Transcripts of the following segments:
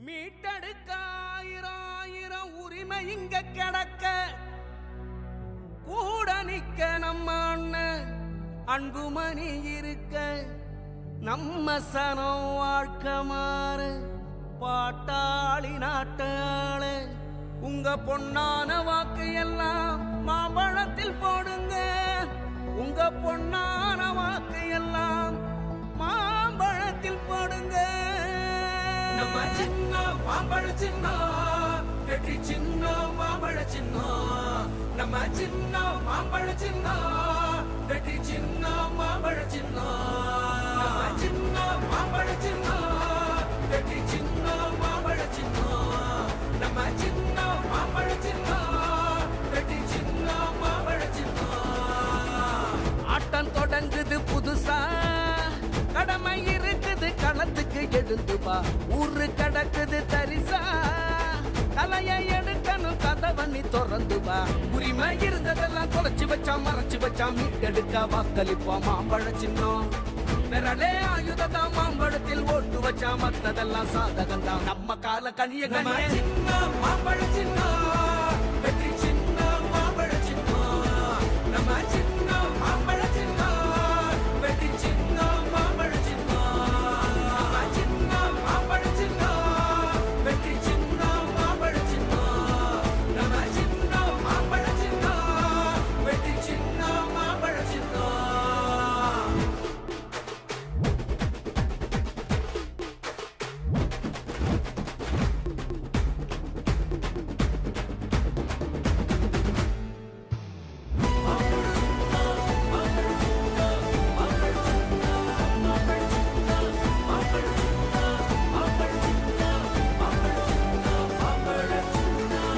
மீட்டெடுக்க ஆயிரம் உரிமை இங்க கிடக்க கூட நிக்க நம்ம அண்ணன் அன்புமணி இருக்க நம்ம சனம் வாழ்க்கை மாற பாட்டாளி நாட்டாள உங்க பொன்னான வாக்கு எல்லாம் மாம்பழத்தில் போடுங்க. உங்க பொன்னான வாக்கு எல்லாம் மாம்பழத்தில் போடுங்க. நம்ம சின்ன மாம்பழ சின்னம் வெற்றி சின்னம் மாம்பழ சின்னம். நம்ம சின்ன மாம்பழ சின்னம் வெற்றி சின்னம் மாம்பழ சின்னம். நம்ம சின்ன மாம்பழ சின்னம் வெற்றி சின்னம் மாம்பழ சின்னம். நம்ம சின்ன மாம்பழ சின்னம் வெற்றி சின்னம் மாம்பழ சின்னம். ஆட்டம் தொடங்குது புதுசா, கடமை இருக்குது களத்துக்கு எழுந்து வா. ஊரு கடக்குது தரிசா, தலையை எடுக்கணும் கதவண்ணி திறந்து வா. உரிமை இருந்ததெல்லாம் தொலைச்சு வச்சா மறைச்சு வச்சா மீட்டெடுக்க வாக்களிப்போம் மாம்பழ சின்னம். விரலே ஆயுததான் மாம்பழத்தில் ஓட்டு வச்சா மத்ததெல்லாம் சாதகம்தான். நம்ம கால கனிய கனிய சின்னம் மாம்பழ சின்னம் வெற்றி சின்னம் மாம்பழ சின்னம். நம்ம சின்னம் மாம்பழ சின்னம் வெற்றி சின்னம் மாம்பழ சின்னம். நம்ம சின்னம் மாம்பழ சின்னம் வெற்றி சின்னம் மாம்பழ சின்னம். நம்ம சின்னம் மாம்பழ சின்னம் வெற்றி சின்னம் மாம்பழ சின்னம்.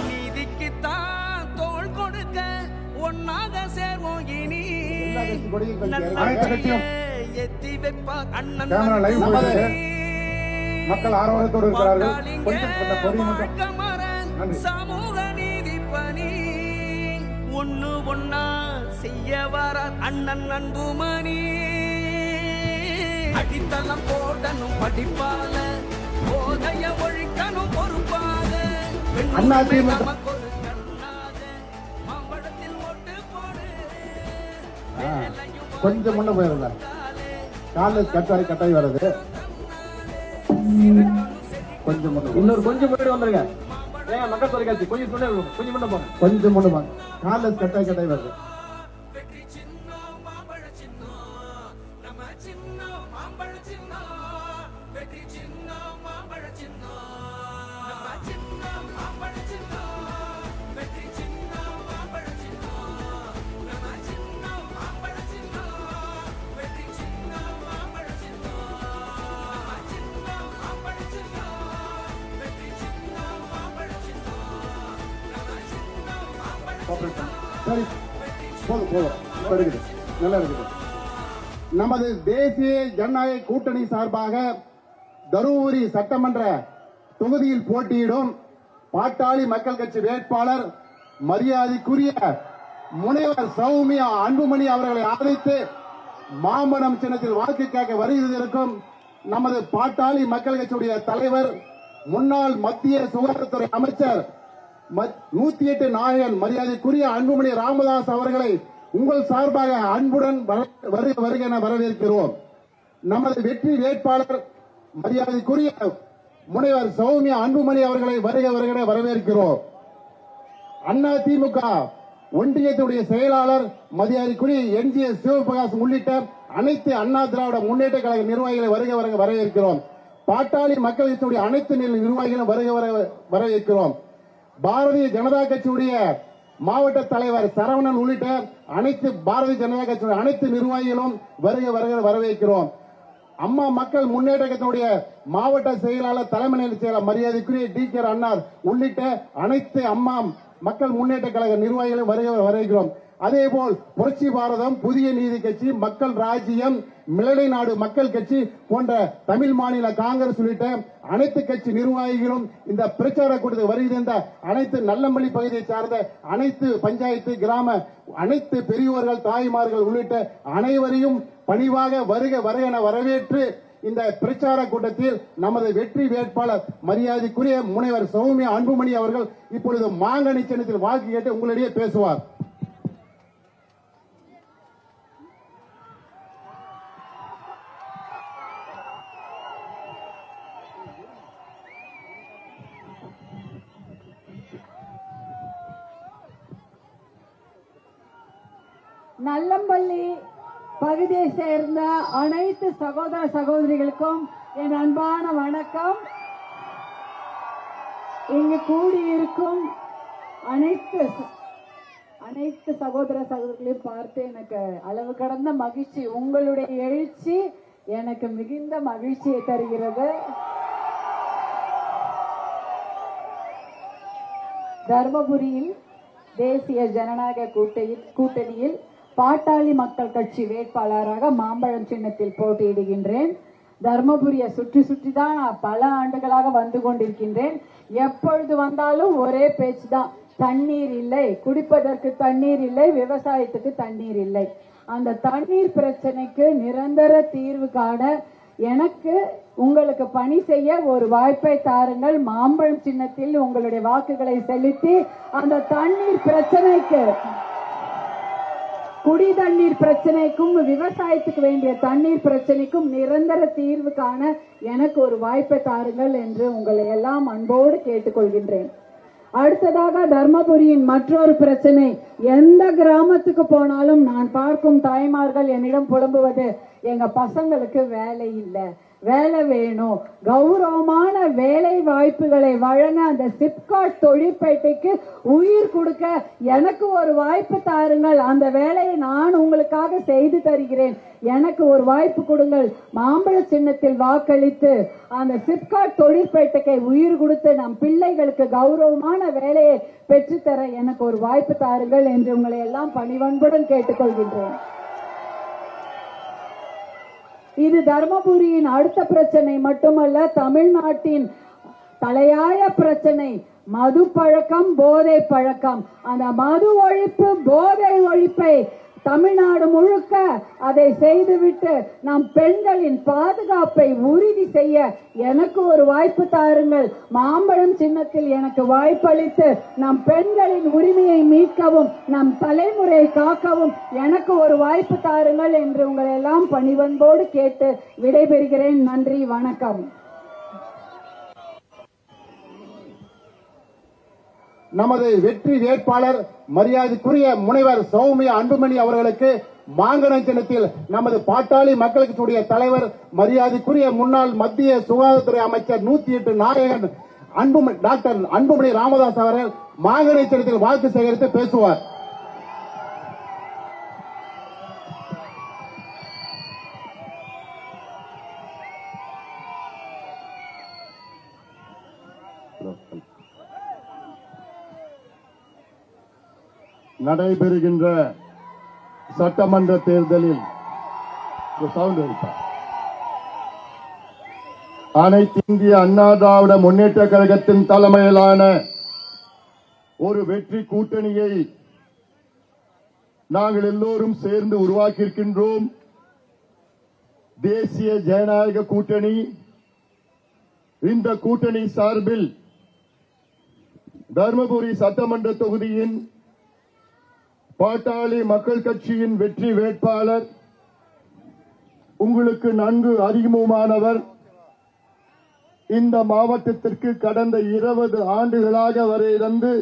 நீதிக்குத்தான் தோள் கொடுக்க ஒன்னாக சேர்வோம் இனி. எத்தி வைப்பா அண்ணன் மக்கள் ஆர்வத்தோடு இருக்கிறார்கள். சமூக நீதி பணி ஒண்ணு ஒன்னா செய்ய வர அண்ணன் அன்புமணி. அடித்தளம் போடணும் படிப்பால, போதைய ஒழிக்கணும் பொறுப்பாக. மாம்பழத்தில் ஓட்டு போடு. கொஞ்சம் முன்ன போயிருந்த காலேஜ் கட்டாய் வருது. கொஞ்சம் முன்ன இன்னொரு கொஞ்சம் முன்னாடி வந்துருங்க. ஏன் மக்கள் தொலைக்காட்சி கொஞ்சம் முன்ன போங்க. கொஞ்சம் முன்ன போங்க. காலேஜ் கட்டாய் வருது. வெற்றி சின்னம் மாம்பழ சின்னம். நம்ம சின்னம் மாம்பழ சின்னம் வெற்றி சின்னம் மாம்பழ சின்னம். நம்ம சின்னம் மாம்பழ சின்னம் வெற்றி சின்னம் மாம்பழ சின்னம். நம்ம சின்னம் மாம்பழ சின்னம் வெற்றி சின்னம் மாம்பழ சின்னம். நம்ம சின்னம் மாம்பழ சின்னம் வெற்றி சின்னம் மாம்பழ சின்னம். நம்ம சின்னம் மாம்பழ சரி, போதும் இப்ப இருக்குது, நல்லா இருக்குது. நமது தேசிய ஜனநாயக கூட்டணி சார்பாக தருமபுரி சட்டமன்ற தொகுதியில் போட்டியிடும் பாட்டாளி மக்கள் கட்சி வேட்பாளர் மரியாதைக்குரிய முனைவர் சௌமியா அன்புமணி அவர்களை ஆதரித்து மாம்பழம் சின்னத்தில் வாக்கு கேட்க வருகிறதற்கும் நமது பாட்டாளி மக்கள் கட்சியுடைய தலைவர் முன்னாள் மத்திய சுகாதாரத்துறை அமைச்சர் 108 நாயகன் மரியாதைக்குரிய அன்புமணி ராமதாஸ் அவர்களை உங்கள் சார்பாக அன்புடன் வருக என வரவேற்கிறோம். நமது வெற்றி வேட்பாளர் மரியாதைக்குரிய முனைவர் சௌமியா அன்புமணி அவர்களை வருக என வரவேற்கிறோம். அதிமுக ஒன்றியத்துடைய செயலாளர் மரியாதைக்குரிய NGS சிவபிரகாசம் உள்ளிட்ட அனைத்து அண்ணா திராவிட முன்னேற்ற கழக நிர்வாகிகளை வருக வரவேற்கிறோம். பாட்டாளி மக்கள் கட்சியுடைய அனைத்து நிர்வாகிகளும் வரவேற்கிறோம். பாரதிய ஜனதா கட்சியுடைய மாவட்ட தலைவர் சரவணன் உள்ளிட்ட அனைத்து பாரதிய ஜனதா கட்சியுடைய அனைத்து நிர்வாகிகளும் வருக வரவேற்கிறோம். அம்மா மக்கள் முன்னேற்ற கட்சியுடைய மாவட்ட செயலாளர் தலைமை செயலாளர் மரியாதைக்குரிய DK அண்ணார் உள்ளிட்ட அனைத்து அம்மா மக்கள் முன்னேற்ற கழக நிர்வாகிகளும் வரவேற்கிறோம். அதேபோல் புரட்சி பாரதம், புதிய நீதி கட்சி, மக்கள் ராஜ்யம், மிளலை நாடு மக்கள் கட்சி போன்ற தமிழ் மாநில காங்கிரஸ் உள்ளிட்ட அனைத்து கட்சி நிர்வாகிகளும் இந்த பிரச்சார கூட்டத்தில் வருகின்ற அனைத்து நல்லமல்லி பகுதியை சார்ந்த அனைத்து பஞ்சாயத்து கிராம அனைத்து பெரியோர்கள் தாய்மார்கள் உள்ளிட்ட அனைவரையும் பணிவாக வருக என வரவேற்று இந்த பிரச்சார கூட்டத்தில் நமது வெற்றி வேட்பாளர் மரியாதைக்குரிய முனைவர் சௌமியா அன்புமணி அவர்கள் இப்பொழுது மாங்கனி சின்னத்தில் வாக்கு கேட்டு உங்களிடையே பேசுவார். நல்லம்பள்ளி பகுதியை சேர்ந்த அனைத்து சகோதர சகோதரிகளுக்கும் என் அன்பான வணக்கம். இங்கு கூடியிருக்கும் அனைத்து சகோதர சகோதரிகளையும் பார்த்து எனக்கு அளவு கடந்த மகிழ்ச்சி. உங்களுடைய எழுச்சி எனக்கு மிகுந்த மகிழ்ச்சியை தருகிறது. தர்மபுரியில் தேசிய ஜனநாயக கூட்டணியில் பாட்டாளி மக்கள் கட்சி வேட்பாளராக மாம்பழம் சின்னத்தில் போட்டியிடுகின்றேன். தர்மபுரியை சுற்றி தான் பல ஆண்டுகளாக வந்து கொண்டிருக்கின்றேன். எப்பொழுது வந்தாலும் ஒரே பேச்சு தான், தண்ணீர் இல்லை, குடிப்பதற்கு தண்ணீர் இல்லை, விவசாயத்துக்கு தண்ணீர் இல்லை. அந்த தண்ணீர் பிரச்சனைக்கு நிரந்தர தீர்வு காண எனக்கு உங்களுக்கு பணி செய்ய ஒரு வாய்ப்பை தாருங்கள். மாம்பழம் சின்னத்தில் உங்களுடைய வாக்குகளை செலுத்தி அந்த தண்ணீர் பிரச்சனைக்கு, குடி தண்ணீர் பிரச்சனைக்கும் விவசாயத்துக்கு வேண்டிய தண்ணீர் பிரச்சனைக்கும் நிரந்தர தீர்வு காண எனக்கு ஒரு வாய்ப்பை தாருங்கள் என்று உங்களை எல்லாம் அன்போடு கேட்டுக்கொள்கின்றேன். அடுத்ததாக தர்மபுரியின் மற்றொரு பிரச்சனை, எந்த கிராமத்துக்கு போனாலும் நான் பார்க்கும் தாய்மார்கள் என்னிடம் புலம்புவது, எங்க பசங்களுக்கு வேலை இல்லை, வேலை வேணும், கௌரவமான வேலை வாய்ப்புகளை வழங்க அந்த சிப்காட் தொழிற்பேட்டைக்கு உயிர் கொடுக்க எனக்கு ஒரு வாய்ப்பு தாருங்கள், அந்த வேலையை நான் உங்களுக்காக செய்து தருகிறேன், எனக்கு ஒரு வாய்ப்பு கொடுங்கள், மாம்பழ சின்னத்தில் வாக்களித்து அந்த சிப்காட் தொழிற்பேட்டைக்கு உயிர் கொடுத்து நம் பிள்ளைகளுக்கு கௌரவமான வேலையை பெற்றுத்தர எனக்கு ஒரு வாய்ப்பு தாருங்கள் என்று உங்களை எல்லாம் பணிவன்புடன் கேட்டுக்கொள்கின்றேன். இது தர்மபுரியின் அடுத்த பிரச்சனை மட்டுமல்ல, தமிழ்நாட்டின் தலையாய பிரச்சனை மது பழக்கம், போதை பழக்கம். அந்த மது ஒழிப்பு, போதை ஒழிப்பை தமிழ்நாடு முழுக்க அதை செய்துவிட்டு நம் பெண்களின் பாதுகாப்பை உறுதி செய்ய எனக்கு ஒரு வாய்ப்பு தாருங்கள். மாம்பழம் சின்னத்தில் எனக்கு வாய்ப்பளித்து நம் பெண்களின் உரிமையை மீட்கவும் நம் தலைமுறையை காக்கவும் எனக்கு ஒரு வாய்ப்பு தாருங்கள் என்று உங்களை எல்லாம் பணிவன்போடு கேட்டு விடைபெறுகிறேன். நன்றி, வணக்கம். நமது வெற்றி வேட்பாளர் மரியாதைக்குரிய முனைவர் சௌமியா அன்புமணி அவர்களுக்கு மாங்கனி சின்னத்தில் நமது பாட்டாளி மக்கள் கட்சியுடைய தலைவர் மரியாதைக்குரிய முன்னாள் மத்திய சுகாதாரத்துறை அமைச்சர் 108 நாயகன் டாக்டர் அன்புமணி ராமதாஸ் அவர்கள் மாங்கனி சின்னத்தில் வாக்கு சேகரித்து பேசுவார். நடைபெறுகின்ற சட்டமன்ற தேர்தலில் அனைத்து இந்திய அண்ணா திராவிட முன்னேற்ற கழகத்தின் தலைமையிலான ஒரு வெற்றி கூட்டணியை நாங்கள் எல்லோரும் சேர்ந்து உருவாக்கியிருக்கின்றோம். தேசிய ஜனநாயக கூட்டணி. இந்த கூட்டணி சார்பில் தர்மபுரி சட்டமன்ற தொகுதியின் பாட்டாளி மக்கள் கட்சியின் வெற்றி வேட்பாளர் உங்களுக்கு நன்கு அறிமுகமானவர். இந்த மாவட்டத்திற்கு கடந்த 20 ஆண்டுகளாக வரை இருந்து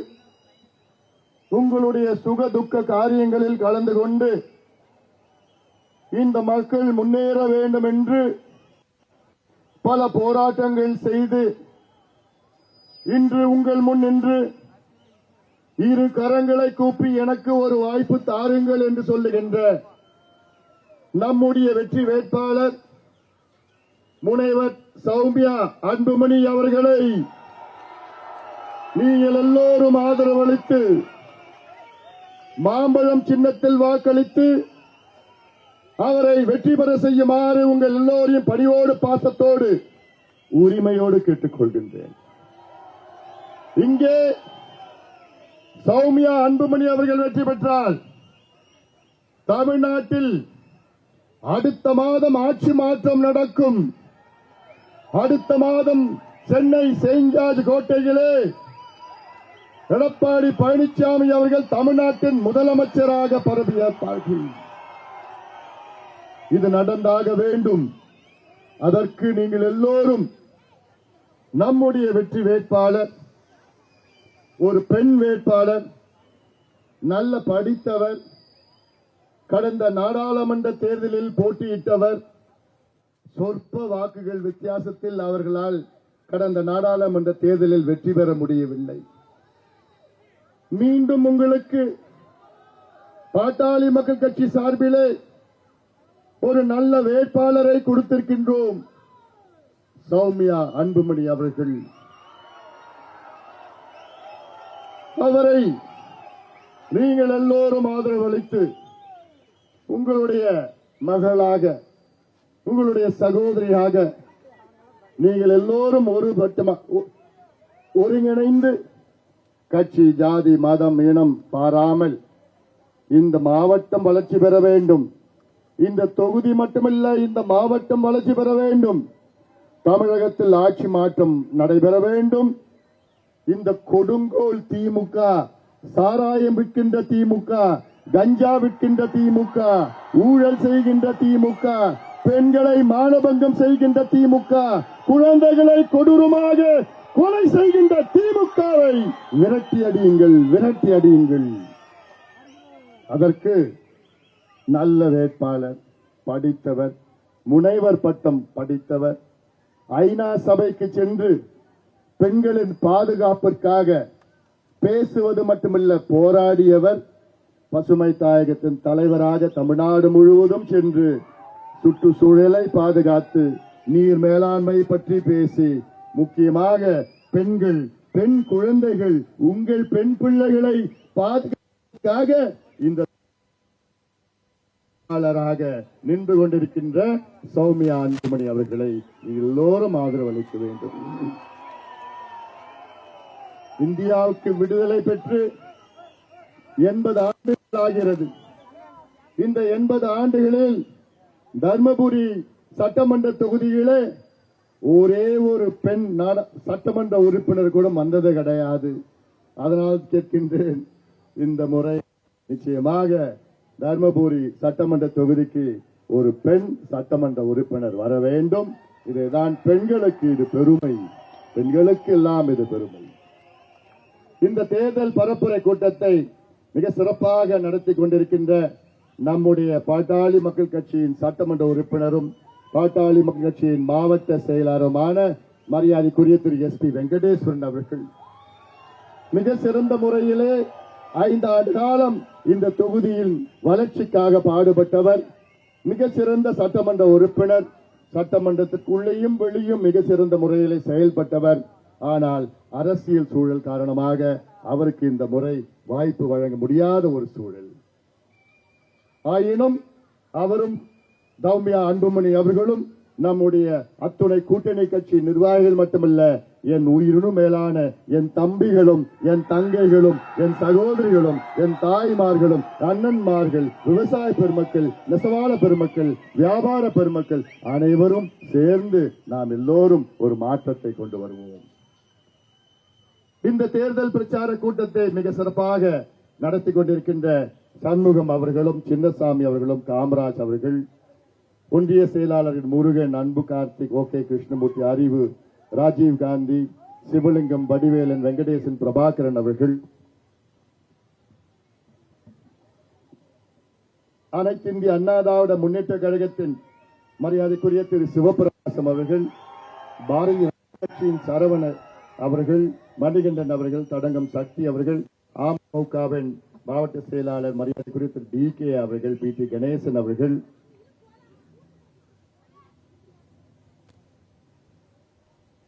உங்களுடைய சுக துக்க காரியங்களில் கலந்து கொண்டு இந்த மக்கள் முன்னேற வேண்டும் என்று பல போராட்டங்கள் செய்து இன்று உங்கள் முன் நின்று இரு கரங்களை கூப்பி எனக்கு ஒரு வாய்ப்பு தாருங்கள் என்று சொல்லுகின்ற நம்முடைய வெற்றி வேட்பாளர் முனைவர் சௌமியா அன்புமணி அவர்களை நீங்கள் எல்லோரும் ஆதரவளித்து மாம்பழம் சின்னத்தில் வாக்களித்து அவரை வெற்றி பெற செய்யுமாறு உங்கள் எல்லோரையும் பணியோடு பாசத்தோடு உரிமையோடு கேட்டுக்கொள்கின்றேன். இங்கே சௌமியா அன்புமணி அவர்கள் வெற்றி பெற்றால் தமிழ்நாட்டில் அடுத்த மாதம் ஆட்சி மாற்றம் நடக்கும். அடுத்த மாதம் சென்னை செயின்ட் ஜார்ஜ் கோட்டையிலே எடப்பாடி பழனிசாமி அவர்கள் தமிழ்நாட்டின் முதலமைச்சராக பதவியேற்பார்கள். இது நடந்தாக வேண்டும். அதற்கு நீங்கள் எல்லோரும் நம்முடைய வெற்றி வேட்பாளர் ஒரு பெண் வேட்பாளர், நல்ல படித்தவர், கடந்த நாடாளுமன்ற தேர்தலில் போட்டியிட்டவர், சொற்ப வாக்குகள் வித்தியாசத்தில் அவர்களால் கடந்த நாடாளுமன்ற தேர்தலில் வெற்றி பெற முடியவில்லை. மீண்டும் உங்களுக்கு பாட்டாளி மக்கள் கட்சி சார்பிலே ஒரு நல்ல வேட்பாளரை கொடுத்திருக்கின்றோம். சௌமியா அன்புமணி அவர்கள். அவரை நீங்கள் எல்லோரும் ஆதரவு அளித்து உங்களுடைய மகளாக, உங்களுடைய சகோதரியாக நீங்கள் எல்லோரும் ஒருங்கிணைந்து கட்சி, ஜாதி, மதம், இனம் பாராமல் இந்த மாவட்டம் வளர்ச்சி பெற வேண்டும். இந்த தொகுதி மட்டுமல்ல, இந்த மாவட்டம் வளர்ச்சி பெற வேண்டும். தமிழகத்தில் ஆட்சி மாற்றம் நடைபெற வேண்டும். இந்த கொடுங்கோல் திமுக, சாராயம் விற்கின்ற திமுக, கஞ்சா விற்கின்ற திமுக, ஊழல் செய்கின்ற திமுக, பெண்களை மானபங்கம் செய்கின்ற திமுக, குழந்தைகளை கொடூரமாக கொலை செய்கின்ற திமுகவை விரட்டி அடியுங்கள், விரட்டி அடியுங்கள். அதற்கு நல்ல வேட்பாளர், படித்தவர், முனைவர் பட்டம் படித்தவர், ஐநா சபைக்கு சென்று பெண்களின் பாதுகாப்பிற்காக பேசுவது மட்டுமல்ல, போராடியவர், பசுமை தாயகத்தின் தலைவராக தமிழ்நாடு முழுவதும் சென்று சுற்றுச்சூழலை பாதுகாத்து நீர் மேலாண்மை பற்றி பேசி, முக்கியமாக பெண்கள், பெண் குழந்தைகள், உங்கள் பெண் பிள்ளைகளை பாதுகாக்க இந்த நின்று கொண்டிருக்கின்ற சௌமியா அன்புமணி அவர்களை எல்லோரும் ஆதரவு அளிக்க வேண்டும். இந்தியாவுக்கு விடுதலை பெற்று 80 ஆண்டுகள் ஆகிறது. இந்த 80 ஆண்டுகளில் தர்மபுரி சட்டமன்ற தொகுதியிலே ஒரே ஒரு பெண் சட்டமன்ற உறுப்பினர் கூட வந்தது கிடையாது. அதனால் கேட்கின்றேன், இந்த முறை நிச்சயமாக தர்மபுரி சட்டமன்ற தொகுதிக்கு ஒரு பெண் சட்டமன்ற உறுப்பினர் வர வேண்டும். இதுதான் பெண்களுக்கு இது பெருமை, பெண்களுக்கு எல்லாம் இது பெருமை. இந்த தேர்தல் பரப்புரை கூட்டத்தை மிக சிறப்பாக நடத்தி கொண்டிருக்கின்ற நம்முடைய பாட்டாளி மக்கள் கட்சியின் சட்டமன்ற உறுப்பினரும் பாட்டாளி மக்கள் கட்சியின் மாவட்ட செயலாளருமான மரியாதைக்குரிய திரு SP வெங்கடேஸ்வரன் அவர்கள் மிக சிறந்த முறையிலே 5 ஆண்டு காலம் இந்த தொகுதியில் வளர்ச்சிக்காக பாடுபட்டவர், மிக சிறந்த சட்டமன்ற உறுப்பினர், சட்டமன்றத்துக்குள்ளேயும் வெளியும் மிக சிறந்த முறையிலே செயல்பட்டவர். ஆனால் அரசியல் சூழல் காரணமாக அவருக்கு இந்த முறை வாய்ப்பு வழங்க முடியாத ஒரு சூழல். ஆயினும் அவரும் சௌமியா அன்புமணி அவர்களும் நம்முடைய அத்துணை கூட்டணி கட்சி நிர்வாகிகள் மட்டுமல்ல, என் உயிரினும் மேலான என் தம்பிகளும், என் தங்கைகளும், என் சகோதரிகளும், என் தாய்மார்களும், அண்ணன்மார்கள், விவசாய பெருமக்கள், நெசவாள பெருமக்கள், வியாபார பெருமக்கள் அனைவரும் சேர்ந்து நாம் எல்லோரும் ஒரு மாற்றத்தை கொண்டு வருவோம். இந்த தேர்தல் பிரச்சார கூட்டத்தை மிக சிறப்பாக நடத்தி கொண்டிருக்கின்ற சண்முகம் அவர்களும், சின்னசாமி அவர்களும், காமராஜ் அவர்கள், ஒன்றிய செயலாளர்கள் முருகன், அன்பு, கார்த்திக், OK கிருஷ்ணமூர்த்தி, அறிவு, ராஜீவ் காந்தி, சிவலிங்கம், வடிவேலன், வெங்கடேசன், பிரபாகரன் அவர்கள், அனைத்து இந்திய அண்ணா திராவிட முன்னேற்ற கழகத்தின் மரியாதைக்குரிய திரு சிவபிரகாசம் அவர்கள், பாரதிய ஜனதா கட்சியின் சரவண அவர்கள், மணிகண்டன் அவர்கள், தடங்கம் சக்தி அவர்கள், அமமுகவின் மாவட்ட செயலாளர் மரியாதைக்குரிய திரு DK அவர்கள், PT கணேசன் அவர்கள்,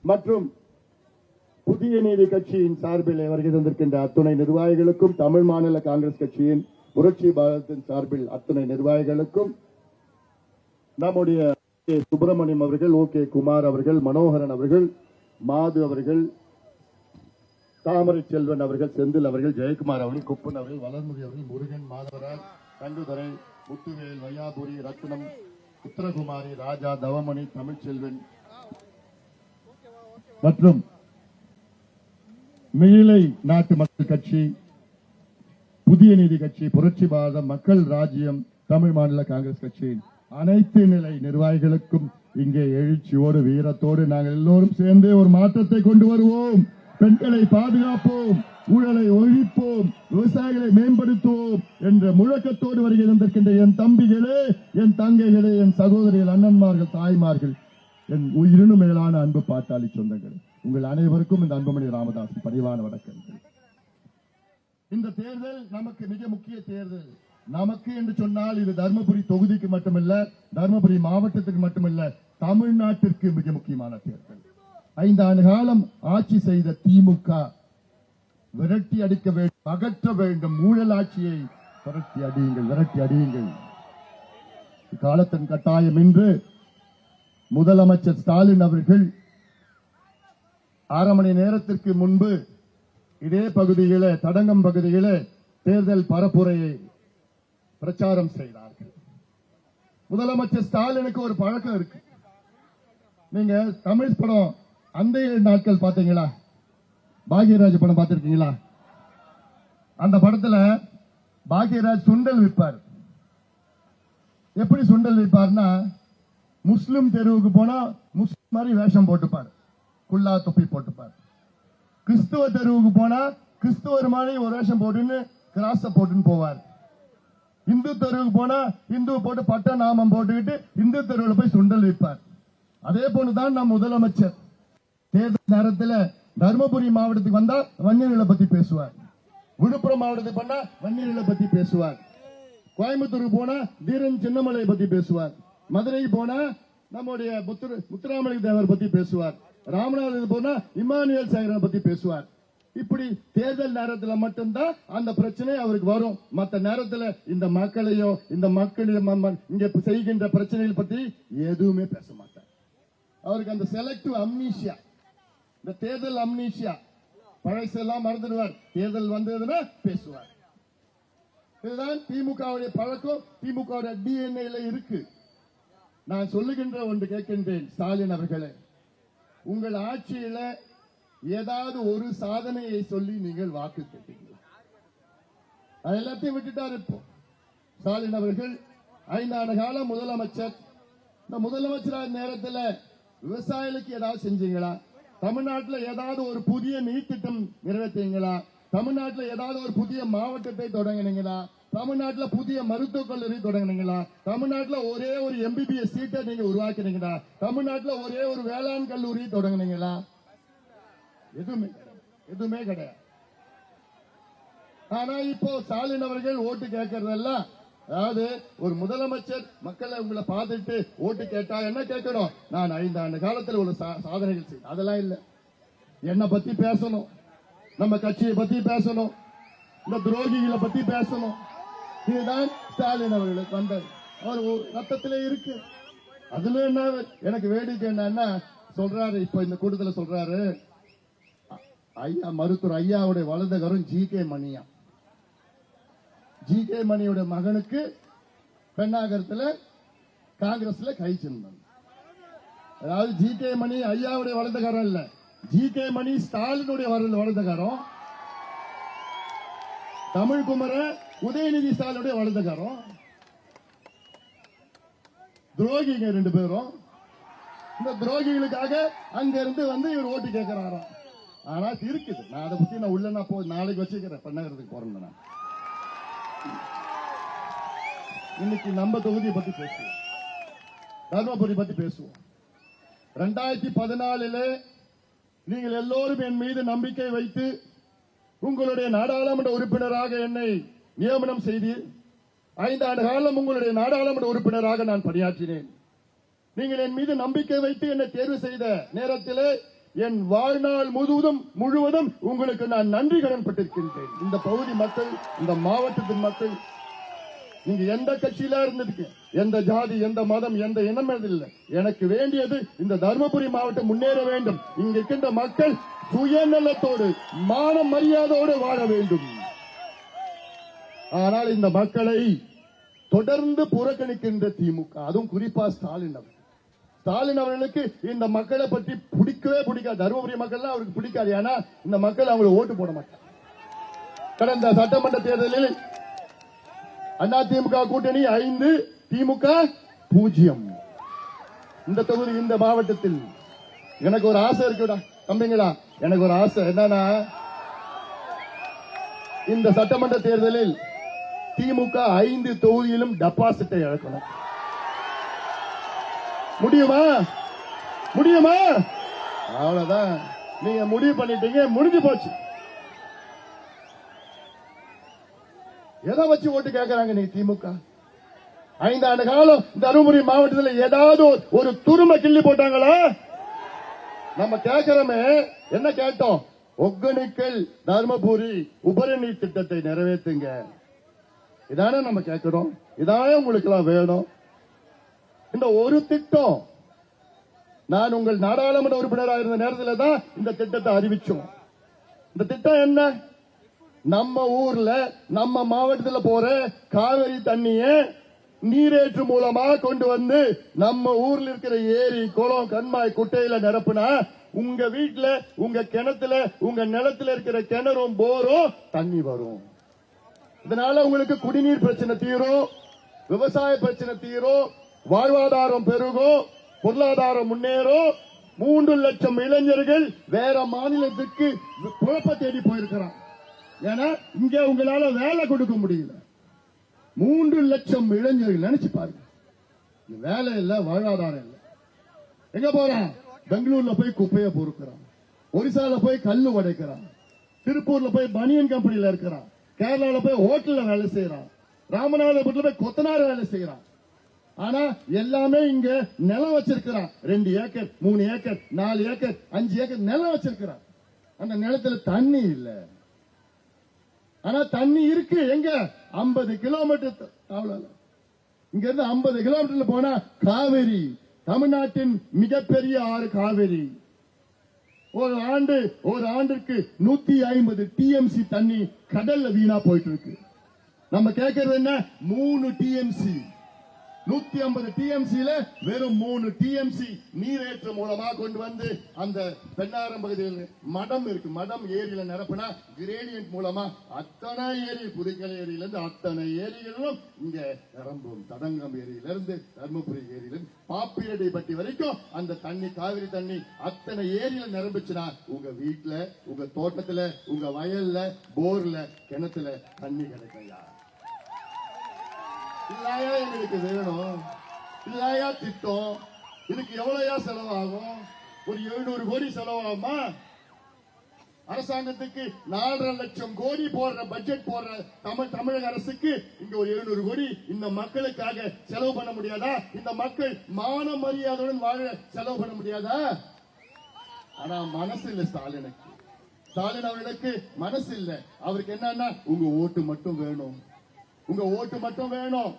மற்றும் புதிய நீதி கட்சியின் சார்பில் வருகை தந்திருக்கின்ற அத்துணை நிர்வாகிகளுக்கும், தமிழ் மாநில காங்கிரஸ் கட்சியின் புரட்சி பாரதத்தின் சார்பில் அத்துணை நிர்வாகிகளுக்கும், நம்முடைய சுப்பிரமணியம் அவர்கள், OK குமார் அவர்கள், மனோகரன் அவர்கள், மாது அவர்கள், தாமரை செல்வன் அவர்கள், செந்தில் அவர்கள், ஜெயக்குமார் அவர்கள், குப்பன் அவர்கள், வளர்மதி அவர்கள், முருகன், மாதவராஜ், தங்குதுரை, முத்துவேல், வையாபுரி, ரத்னம், உத்தரகுமாரி, ராஜா, தவமணி, தமிழ்ச்செல்வன், மற்றும் மீளை நாட்டு மக்கள் கட்சி, புதிய நீதி கட்சி, புரட்சி பாரதம், மக்கள் ராஜ்யம், தமிழ் மாநில காங்கிரஸ் கட்சியின் அனைத்து நிலை நிர்வாகிகளுக்கும் இங்கே எழுச்சியோடு வீரத்தோடு நாங்கள் எல்லோரும் சேர்ந்து ஒரு மாற்றத்தை கொண்டு வருவோம். பெண்களை பாதுகாப்போம், ஊழலை ஒழிப்போம், விவசாயிகளை மேம்படுத்துவோம் என்ற முழக்கத்தோடு வருகின்ற என் தம்பிகளே, என் தங்கைகளே, என் சகோதரிகள், அண்ணன்மார்கள், தாய்மார்கள், என் உயிரினும் மேலான அன்பு பாட்டாளி சொந்தங்கள், உங்கள் அனைவருக்கும் இந்த அன்புமணி ராமதாஸ் பரிவான வணக்கங்கள். இந்த தேர்தல் நமக்கு மிக முக்கிய தேர்தல். நமக்கு என்று சொன்னால் இது தர்மபுரி தொகுதிக்கு மட்டுமல்ல, தர்மபுரி மாவட்டத்துக்கு மட்டுமல்ல, தமிழ்நாட்டிற்கு மிக முக்கியமான தேர்தல். 5 ஆண்டு காலம் ஆட்சி செய்த திமுக விரட்டி அடிக்க வேண்டும், அகற்ற வேண்டும். ஊழல் ஆட்சியை விரட்டி அடியுங்கள், விரட்டி அடியுங்கள். காலத்தின் கட்டாயம் என்று முதலமைச்சர் ஸ்டாலின் அவர்கள் 1/2 மணி நேரத்திற்கு முன்பு இதே பகுதியிலே, தடங்கம் பகுதியிலே தேர்தல் பரப்புரையை பிரச்சாரம் செய்தார்கள். முதலமைச்சர் ஸ்டாலினுக்கு ஒரு பழக்கம் இருக்கு. நீங்க தமிழ் படம் அந்த நாட்கள் பாத்தீங்களா? பாக்யராஜ் படம் பார்த்திருக்கீங்களா? அந்த படத்துல பாக்யராஜ் சுண்டல் விற்பார். எப்படி சுண்டல் விற்பார்னா, முஸ்லிம் தெருவுக்கு போனா முஸ்லிம் மாதிரி வேஷம் போட்டுப்பார், குல்லா தொப்பி போட்டுப்பார். கிறிஸ்துவ தெருவுக்கு போனா கிறிஸ்துவர் மாதிரி ஒரு வேஷம் போட்டுன்னு கிராஸ போட்டுன்னு போவார். இந்து தெருவுக்கு போனா இந்து போட்டு பட்ட நாமம் போட்டுக்கிட்டு இந்து தெருவில் போய் சுண்டல் விற்பார். அதே போலதான் நம் முதலமைச்சர் தேர்தல் நேரத்தில் தர்மபுரி மாவட்டத்துக்கு வந்தா வன்னியர்களை பத்தி பேசுவார், விழுப்புரம் மாவட்டத்துக்கு பண்ணா வன்னியர்களை பத்தி பேசுவார், கோயம்புத்தூருக்கு போனா தீரன் சின்னமலை பத்தி பேசுவார், மதுரை போனா நம்முடைய முத்துராமலிங்க தேவர் பத்தி பேசுவார், ராமநாதபுரம் போனா இமானுவேல் சேகரன் பத்தி பேசுவார். இப்படி தேர்தல் நேரத்தில் மட்டும்தான் அந்த பிரச்சனை அவருக்கு வரும். மற்ற நேரத்தில் இந்த மக்களையோ இந்த மக்களிடம் இங்க செய்கின்ற பிரச்சனைகள் பத்தி எதுவுமே பேச மாட்டார். அவருக்கு அந்த செலக்டிவ் அம்னீஷியா, இந்த தேர்தல் அம்னீஷியா, பழசெல்லாம் மறந்துடுவார். தேர்தல் வந்ததுன்னா பேசுவார். இதுதான் திமுகவுடைய பழக்கம், திமுகவுடைய டிஎன்ஏல இருக்கு. நான் சொல்லுகின்ற ஒன்று கேட்கின்றேன், ஸ்டாலின் அவர்களே, உங்கள் ஆட்சியில ஏதாவது ஒரு சாதனையை சொல்லி நீங்கள் வாக்கு கேட்டீங்களா? அது எல்லாத்தையும் விட்டுட்டார். இப்போ ஸ்டாலின் அவர்கள் 5 ஆண்டு காலம் முதலமைச்சர். இந்த முதலமைச்சராக நேரத்தில் விவசாயிகளுக்கு ஏதாவது செஞ்சீங்களா? தமிழ்நாட்டில் ஏதாவது ஒரு புதிய நீர் திட்டம் நிறைவேற்றீங்களா? தமிழ்நாட்டில் ஏதாவது ஒரு புதிய மாவட்டத்தை தொடங்கினீங்களா? தமிழ்நாட்டில் புதிய மருத்துவக் கல்லூரி தொடங்கினீங்களா? தமிழ்நாட்டில் ஒரே ஒரு MBBS சீட்டை நீங்க உருவாக்கினீங்களா? தமிழ்நாட்டில் ஒரே ஒரு வேளாண் கல்லூரி தொடங்கினீங்களா? எதுவுமே கிடையாது. ஆனா இப்போ ஸ்டாலின் அவர்கள் ஓட்டு கேட்கறதெல்லாம், அதாவது ஒரு முதலமைச்சர் மக்களை உங்களை பார்த்துட்டு ஓட்டு கேட்டா என்ன கேட்கணும்? நான் 5 ஆண்டு காலத்தில் ஒரு சாதனைகள் செய்ய, அதெல்லாம் இல்ல. என்னை பத்தி பேசணும், நம்ம கட்சியை பத்தி பேசணும், இந்த துரோகிகளை பத்தி பேசணும். இதுதான் ஸ்டாலின் அவர்களுக்கு வந்தது. அவர் ரத்தத்திலே இருக்கு. அதுல என்ன எனக்கு வேடிக்கை என்னன்னா, சொல்றாரு இப்ப இந்த கூட்டத்தில் சொல்றாரு, ஐயா மருத்துவர் ஐயாவுடைய வலதுகரம் GK மணியா, GK மணியோட மகனுக்கு பெண்ணாகரத்தில் காங்கிரஸ்ல கை சின்னம். அதாவது GK மணி ஐயாவுடைய வலதுகரம் இல்ல, GK மணி ஸ்டாலினுடைய வலதுகரம், தமிழ்குமர உதயநிதி ஸ்டாலினுடைய வலதுகரம். துரோகிங்க 2 பேரும். இந்த துரோகிகளுக்காக அங்க இருந்து வந்து இவர் ஓட்டு கேட்கிறாராம். ஆனா இருக்குது. நான் அதை பத்தி நான் உள்ள நாளைக்கு வச்சுக்கிறேன். பெண்ணாகரத்துக்கு போறேன். நான் இன்னைக்கு நம்ம தொகுதியை பத்தி பேசுவோம், தர்மபுரி பத்தி பேசுவோம். 2014 நீங்கள் எல்லோரும் என் மீது நம்பிக்கை வைத்து உங்களுடைய நாடாளுமன்ற உறுப்பினராக என்னை நியமனம் செய்து 5 ஆண்டு காலம் உங்களுடைய நாடாளுமன்ற உறுப்பினராக நான் பணியாற்றினேன். நீங்கள் என் மீது நம்பிக்கை வைத்து என்னை தேர்வு செய்த நேரத்தில் என் வாழ்நாள் முழுவதும் உங்களுக்கு நான் நன்றி கடன் பட்டிருக்கின்றேன். இந்த பகுதி மக்கள், இந்த மாவட்டத்தின் மக்கள், நீங்க எந்த கட்சியில இருந்ததுக்கு, எந்த ஜாதி, எந்த மதம், எந்த இனம் இல்லை. எனக்கு வேண்டியது இந்த தர்மபுரி மாவட்டம் முன்னேற வேண்டும். இங்க இருக்கின்ற மக்கள் சுயநலத்தோடு மான மரியாதையோடு வாழ வேண்டும். ஆனால் இந்த மக்களை தொடர்ந்து புறக்கணிக்கின்ற திமுக, அதுவும் குறிப்பா ஸ்டாலின் அவர். ஸ்டாலின் அவர்களுக்கு இந்த மக்களை பற்றி பிடிக்கவே பிடிக்காது. தருமபுரி மக்கள் அவருக்கு பிடிக்காது. ஏன்னா இந்த மக்கள் அவங்களுக்கு ஓட்டு போட மாட்டாங்க. கடந்த சட்டமன்ற தேர்தலில் அதிமுக கூட்டணி 5, திமுக 0. இந்த தொகுதி, இந்த மாவட்டத்தில் எனக்கு ஒரு ஆசை இருக்குடா தம்பிங்களா, எனக்கு ஒரு ஆசை என்னன்னா, இந்த சட்டமன்ற தேர்தலில் திமுக 5 தொகுதியிலும் டெபாசிட்டை இழக்கணும். முடியுமா? முடியுமா? அவ்வளவுதான். நீங்க முடிவு பண்ணிட்டீங்க, முடிஞ்சு போச்சு. எதை வச்சு ஓட்டு கேட்கறாங்க நீங்க திமுக? 5 ஆண்டு காலம் தருமபுரி மாவட்டத்தில் ஏதாவது ஒரு துரும கிள்ளி போட்டாங்களா? நம்ம கேட்கிறோமே, என்ன கேட்டோம்? ஒகேனக்கல் தர்மபுரி உபரிநீர் திட்டத்தை நிறைவேற்றுங்க. இதானே நம்ம கேட்கிறோம். இதானே உங்களுக்கு எல்லாம் வேணும். இந்த ஒரு திட்டம், நான் உங்கள் நாடாளுமன்ற உறுப்பினராக இருந்த நேரத்தில் தான் இந்த திட்டத்தை அறிவிச்சோம். இந்த திட்டம் என்ன? நம்ம ஊர்ல, நம்ம மாவட்டத்தில் போற காவிரி தண்ணிய நீரேற்று மூலமா கொண்டு வந்து நம்ம ஊர்ல இருக்கிற ஏரி, குளம், கண்மாய், குட்டையில நிரப்புனா உங்க வீட்டுல, உங்க கிணத்துல, உங்க நிலத்துல இருக்கிற கிணறும் போரும் தண்ணி வரும். இதனால உங்களுக்கு குடிநீர் பிரச்சனை தீரும், விவசாய பிரச்சனை தீரும், வாழ்வாதாரம் பெருகும், பொருளாதாரம் முன்னேறும். 3 லட்சம் இளைஞர்கள் வேற மாநிலத்துக்கு குழப்ப தேடி போயிருக்கிறான். ஏன்னா இங்க உங்களால வேலை கொடுக்க முடியல. 3 லட்சம் இளைஞர்கள், நினைச்சு பாருங்க. வேலை இல்ல, வாழ்வாதாரம் இல்ல. எங்க போறான்? பெங்களூர்ல போய் குப்பைய பொறுக்கிறான், ஒரிசால போய் கல்லு உடைக்கிறான், திருப்பூர்ல போய் பனியன் கம்பெனில இருக்கிறான், கேரளால போய் ஹோட்டல்ல வேலை செய்யறான், ராமநாதபுரத்துல போய் கொத்தனார் வேலை செய்யறான். ஆனா எல்லாமே இங்க நிலம் வச்சிருக்கிறான். 2 ஏக்கர், 3 ஏக்கர், 4 ஏக்கர், 5 ஏக்கர் நிலம் வச்சிருக்கிறான். அந்த நிலத்துல தண்ணி இல்ல. ஆனா தண்ணி இருக்கு. எங்க? 50 கிலோமீட்டர். அவ்வளவு. இங்க இருந்து 50 கிலோமீட்டர்ல போனா காவிரி, தமிழ்நாட்டின் மிகப்பெரிய ஆறு காவிரி. ஒரு ஆண்டுக்கு 150 டிஎம்சி தண்ணி கடல்ல வீணா போயிட்டு இருக்கு. நம்ம கேட்கறது என்ன? 3 டிஎம்சி. 150 டிஎம்சில வெறும் 3 டிஎம்சி நீரேற்று மூலமா கொண்டு வந்து அந்த பெண்ணாரம் பகுதியில் மடம் இருக்கு, மடம் ஏரியில நிரப்புனா கிரேடியன்ட் மூலமா அத்தனை ஏரி, புதுக்கலை ஏரியிலிருந்து அத்தனை ஏரிகளும் இங்க நிரம்பும். தடங்கம் ஏரியிலிருந்து தர்மபுரி ஏரியிலிருந்து பாப்பிரெட்டிப்பட்டி வரைக்கும் அந்த தண்ணி, காவிரி தண்ணி அத்தனை ஏரியில நிரம்பிச்சுனா உங்க வீட்டுல, உங்க தோட்டத்துல, உங்க வயல்ல, போர்ல, கிணத்துல தண்ணி கிடைக்கையா? இல்லையா எங்களுக்கு வேணும்? இல்லையா திட்டம்? இதுக்கு எவ்வளவுயா செலவாகும்? ஒரு 700 கோடி செலவாகுமா? அரசாங்கத்துக்கு 4.5 லட்சம் கோடி போடுற பட்ஜெட் போடுற தமிழக அரசுக்கு இங்க ஒரு 700 கோடி இந்த மக்களுக்காக செலவு பண்ண முடியாதா? இந்த மக்கள் மான மரியாதையுடன் வாழ செலவு பண்ண முடியாதா? ஆனா மனசு இல்ல ஸ்டாலினுக்கு. ஸ்டாலின் அவர்களுக்கு மனசு இல்ல. அவருக்கு என்னன்னா உங்க ஓட்டு மட்டும் வேணும், உங்க ஓட்டு மட்டும் வேணும்.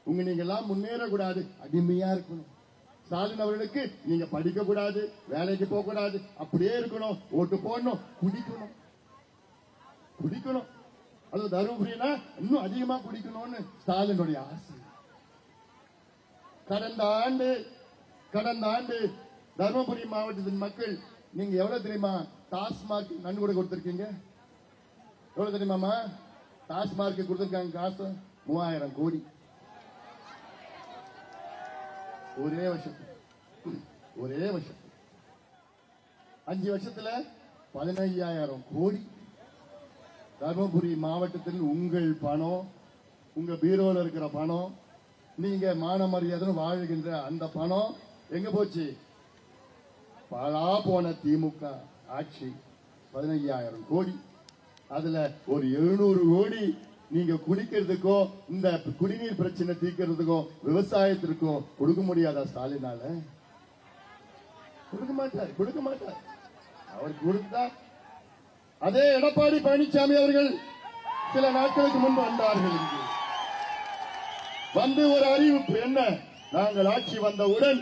நீங்க எல்லாம் முன்னேற கூடாது, அடிமையா இருக்கணும். ஸ்டாலின் அவர்களுக்கு நீங்க படிக்க கூடாது, வேலைக்கு போக கூடாது, அப்படியே இருக்கணும், ஓட்டு போடணும், குடிக்கணும். அது தருமபுரினா இன்னும் அதிகமா குடிக்கணும்னு ஸ்டாலினுடைய ஆசை. கடந்த ஆண்டு தருமபுரி மாவட்டத்தின் மக்கள் நீங்க எவ்வளவு தெரியுமா டாஸ்மார்க் நன்கொடை கொடுத்திருக்கீங்க? எவ்வளவு தெரியுமாமா? டாஸ்மார்க் கொடுத்திருக்காங்க காசு 3000 கோடி. ஒரே வருஷம் 5 வருஷத்துல 15000 கோடி. தர்மபுரி மாவட்டத்தில் உங்கள் பணம், உங்க பீரோல இருக்கிற பணம், நீங்க மான மரியாதை வாழ்கின்ற அந்த பணம் எங்க போச்சு? பலா போன திமுக ஆட்சி 15000 கோடி. அதுல ஒரு 700 கோடி நீங்க குடிக்கிறதுக்கோ, இந்த குடிநீர் பிரச்சனை தீர்க்கிறதுக்கோ, விவசாயத்திற்கோ கொடுக்க முடியாதா ஸ்டாலினால? கொடுக்க மாட்டார். அவர் கொடுத்தா அதே எடப்பாடி பழனிசாமி அவர்கள் சில நாட்களுக்கு முன்பு வந்தார்கள். இங்கு வந்து ஒரு அறிவிப்பு என்ன? நாங்கள் ஆட்சி வந்தவுடன்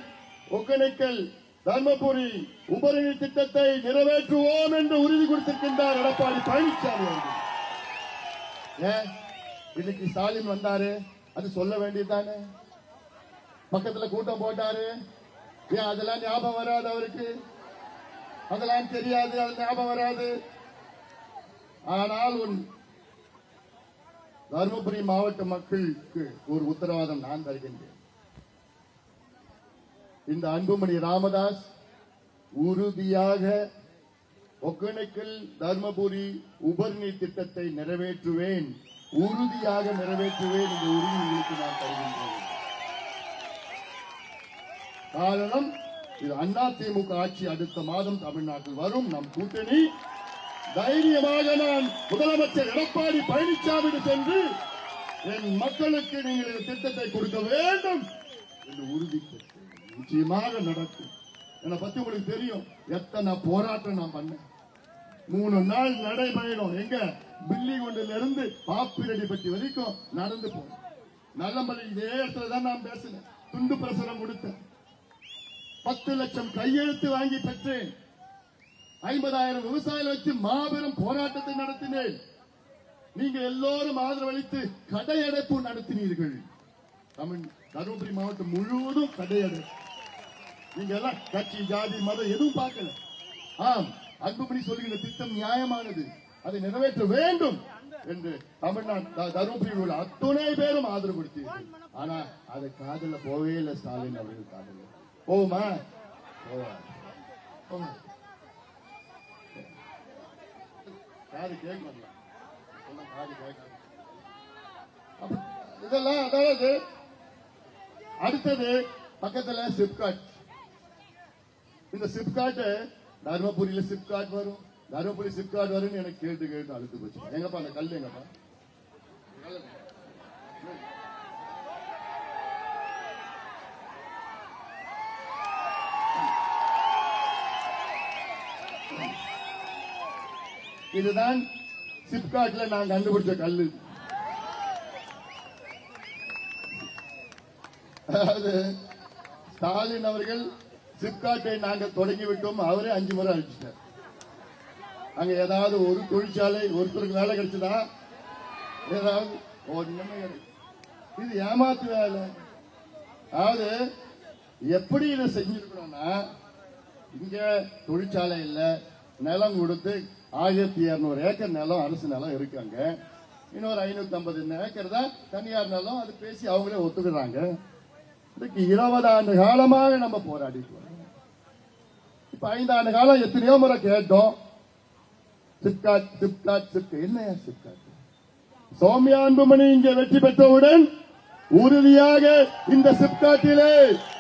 ஒகேனக்கல் தர்மபுரி உபரிநீர் திட்டத்தை நிறைவேற்றுவோம் என்று உறுதி கொடுத்திருக்கின்றார் எடப்பாடி பழனிசாமி அவர்கள். இன்னைக்கு ஸ்டாலின் வந்தாரு, அது சொல்ல வேண்டியதுதானே? பக்கத்துல கூட்டம் போட்டாரு, ஏன் அதெல்லாம் ஞாபகம் வராது அவருக்கு? அதெல்லாம் தெரியாது, அது ஞாபகம் வராது. ஆனால் தருமபுரி மாவட்ட மக்களுக்கு ஒரு உத்தரவாதம் நான் தருகின்றேன். இந்த அன்புமணி ராமதாஸ் உறுதியாக ஒகேனக்கல் தர்மபுரி உபரிநீர் திட்டத்தை நிறைவேற்றுவேன், உறுதியாக நிறைவேற்றுவேன். இந்த உறுதி உங்களுக்கு நான் தருகின்றேன். காரணம், இது அதிமுக ஆட்சி அடுத்த மாதம் தமிழ்நாட்டில் வரும். நம் கூட்டணி தைரியமாக நான் முதலமைச்சர் எடப்பாடி பழனிசாமி சென்று என் மக்களுக்கு நீங்கள் இந்த திட்டத்தை கொடுக்க வேண்டும் என்று உறுதி நிச்சயமாக நடக்கும். என்னை பத்தி உங்களுக்கு தெரியும், எத்தனை போராட்டம் நான் பண்ணேன். 3 நாள் நடைபயணம், எங்க பில்லிகுண்டில இருந்து பாப்பிரெட்டிப்பட்டி வரைக்கும் நடந்து போனேன். நல்லம்பள்ளி இதே இடத்துல தான் நான் பேசினேன், துண்டு பிரசுரம் கொடுத்தேன். 10 லட்சம் கையெழுத்து வாங்கி பெற்றேன். 50,000 விவசாயிகள் வச்சு மாபெரும் போராட்டத்தை நடத்தினேன். நீங்க எல்லோரும் ஆதரவளித்து கடையடைப்பு நடத்தினீர்கள். தருமபுரி மாவட்டம் முழுவதும் கடையடைப்பு. நீங்க எல்லாம் கட்சி, ஜாதி, மதம் எதுவும் பார்க்கல. ஆம், அன்புமணி சொல்லுகிற திட்டம் நியாயமானது, அதை நிறைவேற்ற வேண்டும் என்று தமிழ்நாடு தருமபுரியில் உள்ள அத்துணை பேரும் ஆதரவு கொடுத்தீர்கள். ஆனா அது காதல போவே இல்லை. ஸ்டாலின் அவர்கள் காதல போகுமா? காது கேட்க இதெல்லாம். அதாவது அடுத்தது பக்கத்துல சிப்காட். இந்த சிப்காட் தர்மபுரியில சிப்காட் வரும், தர்மபுரி சிப்காட் வரும். எனக்கு கேட்டு அழுத்து போச்சு. எங்கப்பா அந்த கல்? எங்கப்பா இதுதான் சிப்காட்ல நான் கண்டுபிடிச்ச கல்லு. அதாவது ஸ்டாலின் அவர்கள் சிப்காட்டை நாங்கள் தொடங்கி விட்டோம், அவரே 5 முறை அழிச்சிட்டார். அங்க ஏதாவது ஒரு தொழிற்சாலை ஒருத்தருக்கு வேலை கிடைச்சதா? ஏதாவது ஒண்ணுமே கிடையாது. இது ஏமாத்து வேலை. அதாவது எப்படி இதை செஞ்சிருக்கணும்னா, இங்க தொழிற்சாலை இல்ல, நிலம் கொடுத்து 1200 ஏக்கர் நிலம் அரசு நிலம் இருக்காங்க. இன்னொரு 550 ஏக்கர் தான் தனியார் நிலம். அது பேசி அவங்களே ஒத்துக்கிறாங்க. இதுக்கு 20 ஆண்டு காலமாக நம்ம போராடிட்டு வரோம். இப்ப 5 ஆண்டு காலம் எத்தனையோ முறை கேட்டோம். சிப்காட் சிப்காட் சிப்காட். என்ன சிப்காட்? சௌமியா அன்புமணி இங்கே வெற்றி பெற்றவுடன் உறுதியாக இந்த சிப்காட்டிலே,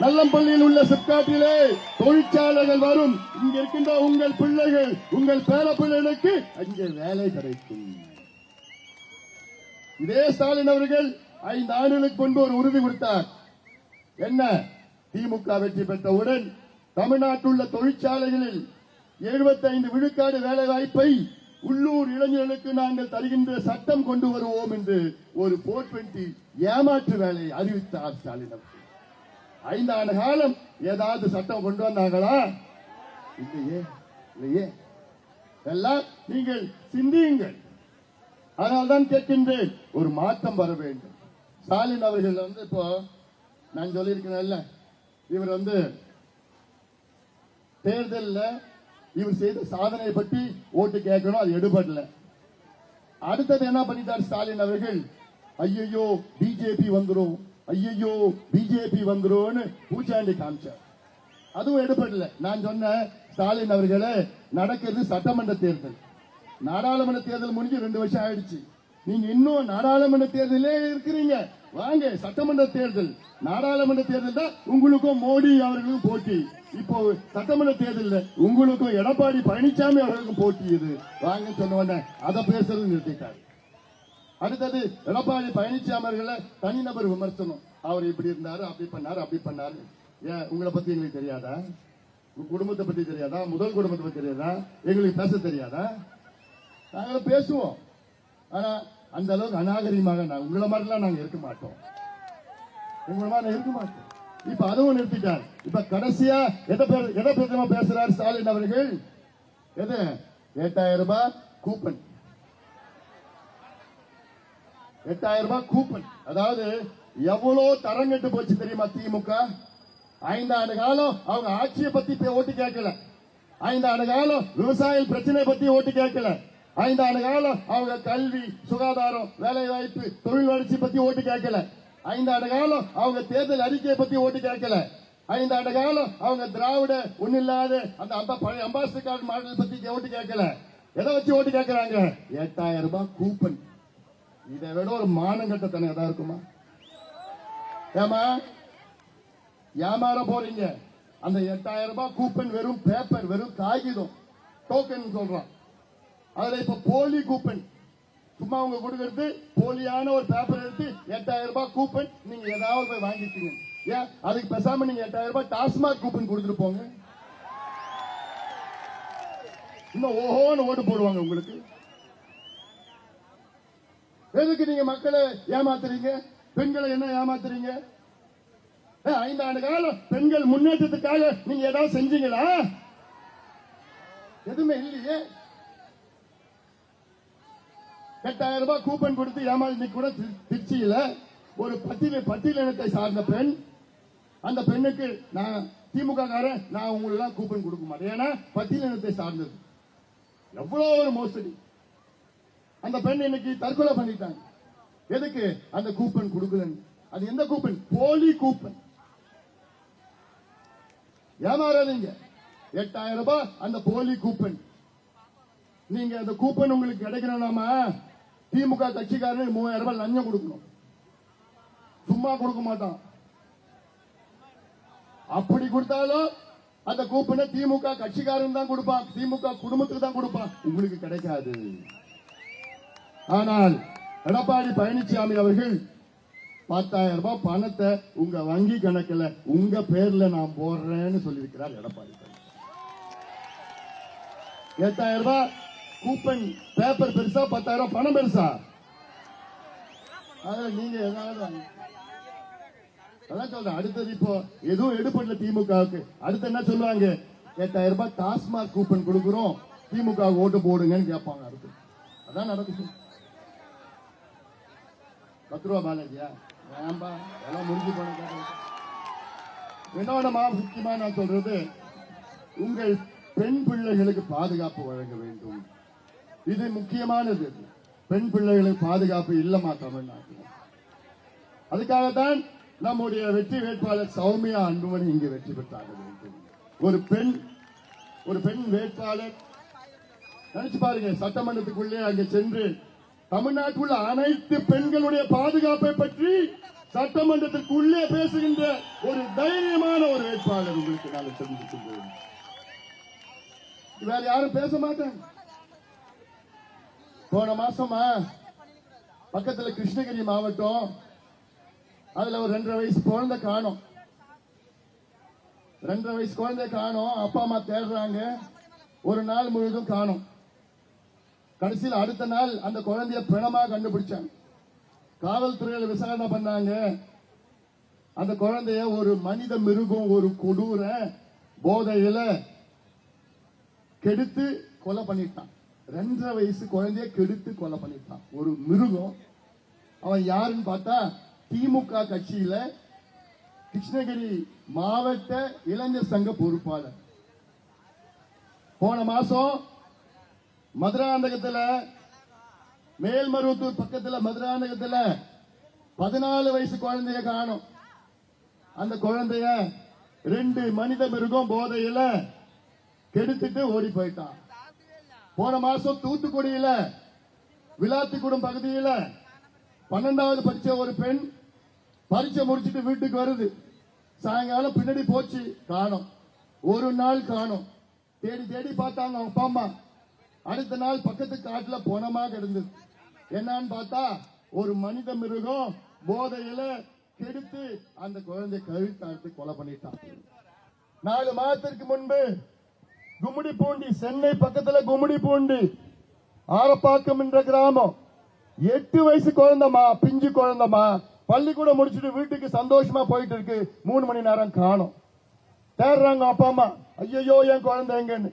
நல்லம்பள்ளியில் உள்ள சிப்காட்டிலே தொழிற்சாலைகள் வரும். இங்க இருக்கின்ற உங்கள் பிள்ளைகள், உங்கள் பேர பிள்ளைகளுக்கு அங்கே வேலை கிடைக்கும். இதே ஸ்டாலின் அவர்கள் 5 ஆண்டுகளுக்கு முன்பு ஒரு உறுதி கொடுத்தார். என்ன? திமுக வெற்றி பெற்றவுடன் தமிழ்நாட்டில் உள்ள தொழிற்சாலைகளில் 75 விழுக்காடு வேலை வாய்ப்பை உள்ளூர் இளைஞர்களுக்கு நாங்கள் தருகின்ற சட்டம் கொண்டு வருவோம் என்று ஒரு 420 ஏமாற்று வேலையை அறிவித்தார் ஸ்டாலின் அவர்கள். 5 ஆண்டு காலம் ஏதாவது சட்டம் கொண்டு வந்தாங்களா? இல்லையே, இல்லையே. எல்லாம் நீங்கள் சிந்தியுங்கள். அதனால்தான் கேட்கின்றேன், ஒரு மாற்றம் வர வேண்டும். ஸ்டாலின் அவர்கள் இப்போ நான் சொல்லியிருக்கிறேன், இவர் தேர்தலில் இவர் செய்த சாதனை பற்றி ஓட்டு கேட்கணும், அது எடுபடல. அடுத்தது என்ன பண்ணிட்டார் ஸ்டாலின் அவர்கள்? ஐயோ பிஜேபி வந்துரும், ஐயோ பிஜேபி வந்துரும் பூச்சாண்டி காமிச்சார். அதுவும் எடுபடல. நான் சொன்ன ஸ்டாலின் அவர்களே, நடக்கிறது சட்டமன்ற தேர்தல். நாடாளுமன்ற தேர்தல் முடிஞ்சு 2 வருஷம் ஆயிடுச்சு. நீங்க இன்னும் நாடாளுமன்ற தேர்தலே இருக்கிறீங்க. வாங்க, சட்டமன்ற தேர்தல், நாடாளுமன்ற தேர்தல் தான் உங்களுக்கும் மோடி அவர்களுக்கும் போட்டி. இப்போ சட்டமன்ற தேர்தல் உங்களுக்கும் எடப்பாடி பழனிசாமி அவர்களுக்கும் போட்டி. இது வாங்க சொன்ன அதை பேசுறது நிறுத்திட்டார். அடுத்தது எடப்பாடி பழனிசாமி அவர்களை தனிநபர் விமர்சனம். அவர் இப்படி இருந்தாரு, அப்படி பண்ணாரு, அப்படி பண்ணாரு. ஏன் உங்களை பத்தி எங்களுக்கு தெரியாதா? உங்க குடும்பத்தை பத்தி தெரியாதா? முதல் குடும்பத்தை பத்தி தெரியாதா? எங்களுக்கு பேச தெரியாதா? நாங்களும் பேசுவோம். ஆனா அந்த அளவுக்கு அநாகரிகமாக உங்களை மாதிரிலாம் நாங்க இருக்க மாட்டோம். உங்களை மாதிரி இருக்க மாட்டோம். இப்ப அதுவும் நிறுத்திட்டார். இப்ப கடைசியா எதை பேசுறாரு ஸ்டாலின் அவர்கள்? எது? 8000 ரூபாய் கூப்பன். 8000 ரூபாய் கூப்பன். அதாவது எவ்வளவு தரங்கட்டு போச்சு தெரியுமா திமுக? 5 ஆண்டு காலம் அவங்க ஆட்சியை பத்தி ஓட்டு கேட்கல. 5 ஆண்டு காலம் விவசாய பிரச்சனை பத்தி ஓட்டு கேட்கல. 5 ஆண்டு காலம் அவங்க கல்வி, சுகாதாரம், வேலை வாய்ப்பு, தொழில் வளர்ச்சி பத்தி ஓட்டு கேட்கல. 5 ஆண்டு காலம் அவங்க தேர்தல் அறிக்கையை பத்தி ஓட்டு கேட்கல. 5 ஆண்டு காலம் அவங்க திராவிட ஒன்னில்லாத அந்த பழைய அம்பாசிடர் கார்டு மாடல் பத்தி ஓட்டு கேட்கல. எதை வச்சு ஓட்டு கேட்கிறாங்க? 8000 ரூபாய் கூப்பன். இதை விட ஒரு மானங்கட்டத்தனம் எதா இருக்குமா? ஏமா ஏமாற போறீங்க? அந்த 8000 ரூபாய் கூப்பன் வெறும் பேப்பர், வெறும் காகிதம், டோக்கன் சொல்றான். அதுல இப்ப போலி கூப்பன், சும்மா அவங்க கொடுக்கறது போலியான ஒரு பேப்பர் எடுத்து 8000 ரூபாய் கூப்பன், நீங்க ஏதாவது போய் வாங்கிட்டீங்க. ஏன் அதுக்கு பேசாம நீங்க 8000 ரூபாய் டாஸ்மாக் கூப்பன் கொடுத்துட்டு போங்க. இன்னும் ஓஹோன்னு ஓட்டு போடுவாங்க உங்களுக்கு. எதுக்கு நீங்க மக்களை ஏமாத்துறீங்க? பெண்களை என்ன ஏமாத்துறீங்க? 5 ஆண்டு காலம் பெண்கள் முன்னேற்றத்துக்காக நீங்க ஏதாவது செஞ்சீங்களா? எதுவுமே இல்லையே. 8000 ரூபாய் கூப்பன் கொடுத்து ஏமாந்து கூட திருச்சியில ஒரு பட்டியலினத்தை சார்ந்த பெண், அந்த பெண்ணுக்கு நான் திமுக காரன், நான் உங்களுக்கு கூப்பன் கொடுக்க மாட்டேன், ஏன்னா பட்டியலினத்தை சார்ந்தது. எவ்வளவு ஒரு மோசடி. அந்த பெண் இன்னைக்கு தற்கொலை பண்ணிட்டாங்க. எதுக்கு? அந்த கூப்பன் கொடுக்கலன்னு. அது எந்த கூப்பன்? போலி கூப்பன். ஏமாறாதீங்க. 8000 ரூபாய் அந்த போலி கூப்பன். நீங்க அந்த கூப்பன் உங்களுக்கு கிடைக்கணும்னாமா திமுக கட்சிக்காரனுக்கு 3000 ரூபாய் லஞ்சம் கொடுக்கணும். சும்மா கொடுக்க மாட்டான். அப்படி கொடுத்தாலும் அந்த கூப்பனை திமுக கட்சிக்காரன் தான் கொடுப்பான், திமுக குடும்பத்துக்கு தான் கொடுப்பான், உங்களுக்கு கிடைக்காது. ஆனால் எடப்பாடி பழனிசாமி அவர்கள் 10,000 ரூபாய் பணத்தை உங்க வங்கி கணக்குல உங்க பேர்ல நான் போடுறேன்னு சொல்லியிருக்கிறார் எடப்பாடி. 8000 ரூபாய் கூப்பன் பேப்பர் பெருசா, 10,000 பணம் பெருசா? அதுல நீங்க ஏதாவது அதான் சொல்றேன். அடுத்தது இப்போ எதுவும் எடுப்படல திமுகவுக்கு. அடுத்து என்ன சொல்லுவாங்க? 8000 ரூபாய் டாஸ்மாக் கூப்பன் கொடுக்கிறோம், திமுக ஓட்டு போடுங்கன்னு கேட்பாங்க. அடுத்து அதான் நடக்குது. 10 ரூபா பாலாஜியா ஏன்பா எல்லாம் முடிஞ்சு போன. இன்னொன்னு முக்கியமா நான் சொல்றது, உங்கள் பெண் பிள்ளைகளுக்கு பாதுகாப்பு வழங்க வேண்டும். இது முக்கியமானது. பெண் பிள்ளைகளுக்கு பாதுகாப்பு இல்லமா தமிழ்நாட்டில். அதுக்காகத்தான் நம்முடைய வெற்றி வேட்பாளர் சௌமியா அன்புமணி இங்கு வெற்றி பெற்றாக வேண்டும். ஒரு பெண் வேட்பாளர் நினைச்சு பாருங்க, சட்டமன்றத்துக்குள்ளே அங்கே சென்று தமிழ்நாட்டில் உள்ள அனைத்து பெண்களுடைய பாதுகாப்பை பற்றி சட்டமன்றத்திற்குள்ளே பேசுகின்ற ஒரு தைரியமான ஒரு வேட்பாளர் உங்களுக்கு நாங்கள் தெரிவிக்கின்றோம். வேற யாரும் பேச மாட்டாங்க. போன மாசமா பக்கத்துல கிருஷ்ணகிரி மாவட்டம், அதுல ஒரு 2.5 வயசு குழந்தை காணோம். 2.5 வயசு குழந்தை காணோம். அப்பா அம்மா தேடுறாங்க, ஒரு நாள் முழுவதும் காணோம். கடைசியில் அடுத்த நாள் அந்த குழந்தைய பிணமா கண்டுபிடிச்சாங்க. காவல்துறையில விசாரணை பண்ணாங்க. அந்த குழந்தைய ஒரு மனித மிருகம், ஒரு கொடூர போதையில கெடுத்து கொலை பண்ணிட்டான். 2.5 வயசு குழந்தைய கெடுத்து கொலை பண்ணிட்டான் ஒரு மிருகம். அவன் யாருன்னு பார்த்தா திமுக கட்சியில கிருஷ்ணகிரி மாவட்ட இளைஞர் சங்க பொறுப்பாளர். போன மாசம் மதுராந்தகத்துல, மேல்மருவத்தூர் பக்கத்துல மதுராந்தகத்துல 14 வயசு குழந்தைய காணும். அந்த குழந்தைய 2 மனித மிருகம் போதையில கெடுத்துட்டு ஓடி போயிட்டான். போன மாசம் தூத்துக்குடியில விளாத்திக்குடம் பகுதியில 12வது படிச்ச ஒரு பெண் பரீட்சை முடிச்சிட்டு வீட்டுக்கு வருது. சாயங்காலம் பின்னாடி போச்சு, காணோம். ஒரு நாள் காணோம். தேடி தேடி பார்த்தாங்க அப்பா அம்மா. அடுத்த நாள் பக்கத்து காட்டுல போனமா கிடந்தது. என்னன்னு பார்த்தா ஒரு மனித மிருகம் போதையில கெடுத்து அந்த குழந்தை கழுத்தாட்டு கொலை பண்ணிட்டான். 4 மாதத்திற்கு முன்பு கும்மிடிப்பூண்டி, சென்னை பக்கத்துல கும்மிடிப்பூண்டி ஆரப்பாக்கம் என்ற கிராமம், 8 வயசு குழந்தைமா, பிஞ்சு குழந்தைமா, பள்ளிக்கூடம் முடிச்சுட்டு வீட்டுக்கு சந்தோஷமா போயிட்டு இருக்கு. 3 மணி நேரம் காணோம். தேடுறாங்க அப்பா அம்மா, ஐயோ என் குழந்தை எங்கன்னு.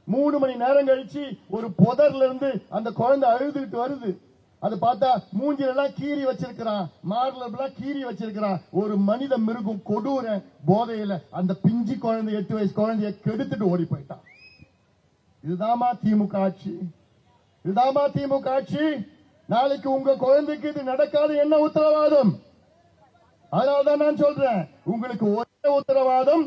3 மணி நேரம் கழிச்சு ஒரு புதர்ல இருந்து அந்த குழந்தை அழுதுகிட்டு வருது. அது பார்த்தா மூஞ்சில எல்லாம் கீறி வச்சிருக்கிறான், மார்ல கீறி வச்சிருக்கிறான். ஒரு மனித மிருகம் கொடூர போதையில அந்த பிஞ்சு குழந்தை 8 வயசு குழந்தைய கெடுத்துட்டு ஓடி போயிட்டான். இதுதாமா திமுக ஆட்சி, இதுதாமா திமுக ஆட்சி. நாளைக்கு உங்க குழந்தைக்கு இது நடக்காது என்ன உத்தரவாதம்? அதனால்தான் நான் சொல்றேன், உங்களுக்கு ஒரே உத்தரவாதம்,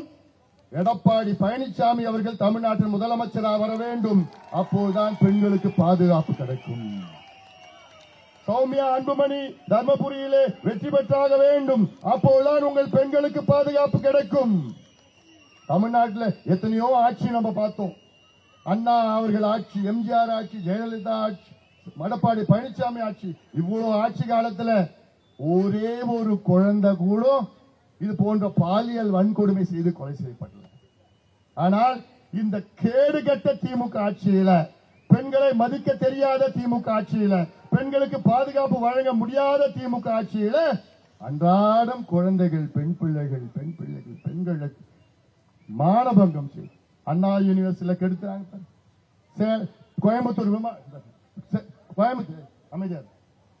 எடப்பாடி பழனிசாமி அவர்கள் தமிழ்நாட்டின் முதலமைச்சராக வர வேண்டும். அப்போதுதான் பெண்களுக்கு பாதுகாப்பு கிடைக்கும். சௌமியா அன்புமணி தர்மபுரியிலே வெற்றி பெற்றாக வேண்டும். அப்போதுதான் உங்கள் பெண்களுக்கு பாதுகாப்பு கிடைக்கும். தமிழ்நாட்டில் எத்தனையோ ஆட்சி நம்ம பார்த்தோம். அண்ணா அவர்கள் ஆட்சி, எம்ஜிஆர் ஆட்சி, ஜெயலலிதா ஆட்சி, எடப்பாடி பழனிசாமி ஆட்சி. இவ்வளவு ஆட்சி காலத்துல ஒரே ஒரு குழந்தை கூட இது போன்ற பாலியல் வன்கொடுமை செய்து கொலை செய்யப்பட்டது. ஆனால் இந்த கேடுகட்ட திமுக ஆட்சியில, பெண்களை மதிக்க தெரியாத திமுக ஆட்சியில, பெண்களுக்கு பாதுகாப்பு வழங்க முடியாத திமுக ஆட்சியில அன்றாடம் குழந்தைகள், பெண் பிள்ளைகள் பெண்களுக்கு மானபங்கம் செய்து அண்ணா யூனிவர்சிட்டியில கெடுத்தாங்க. கோயம்புத்தூர் அமைச்சர்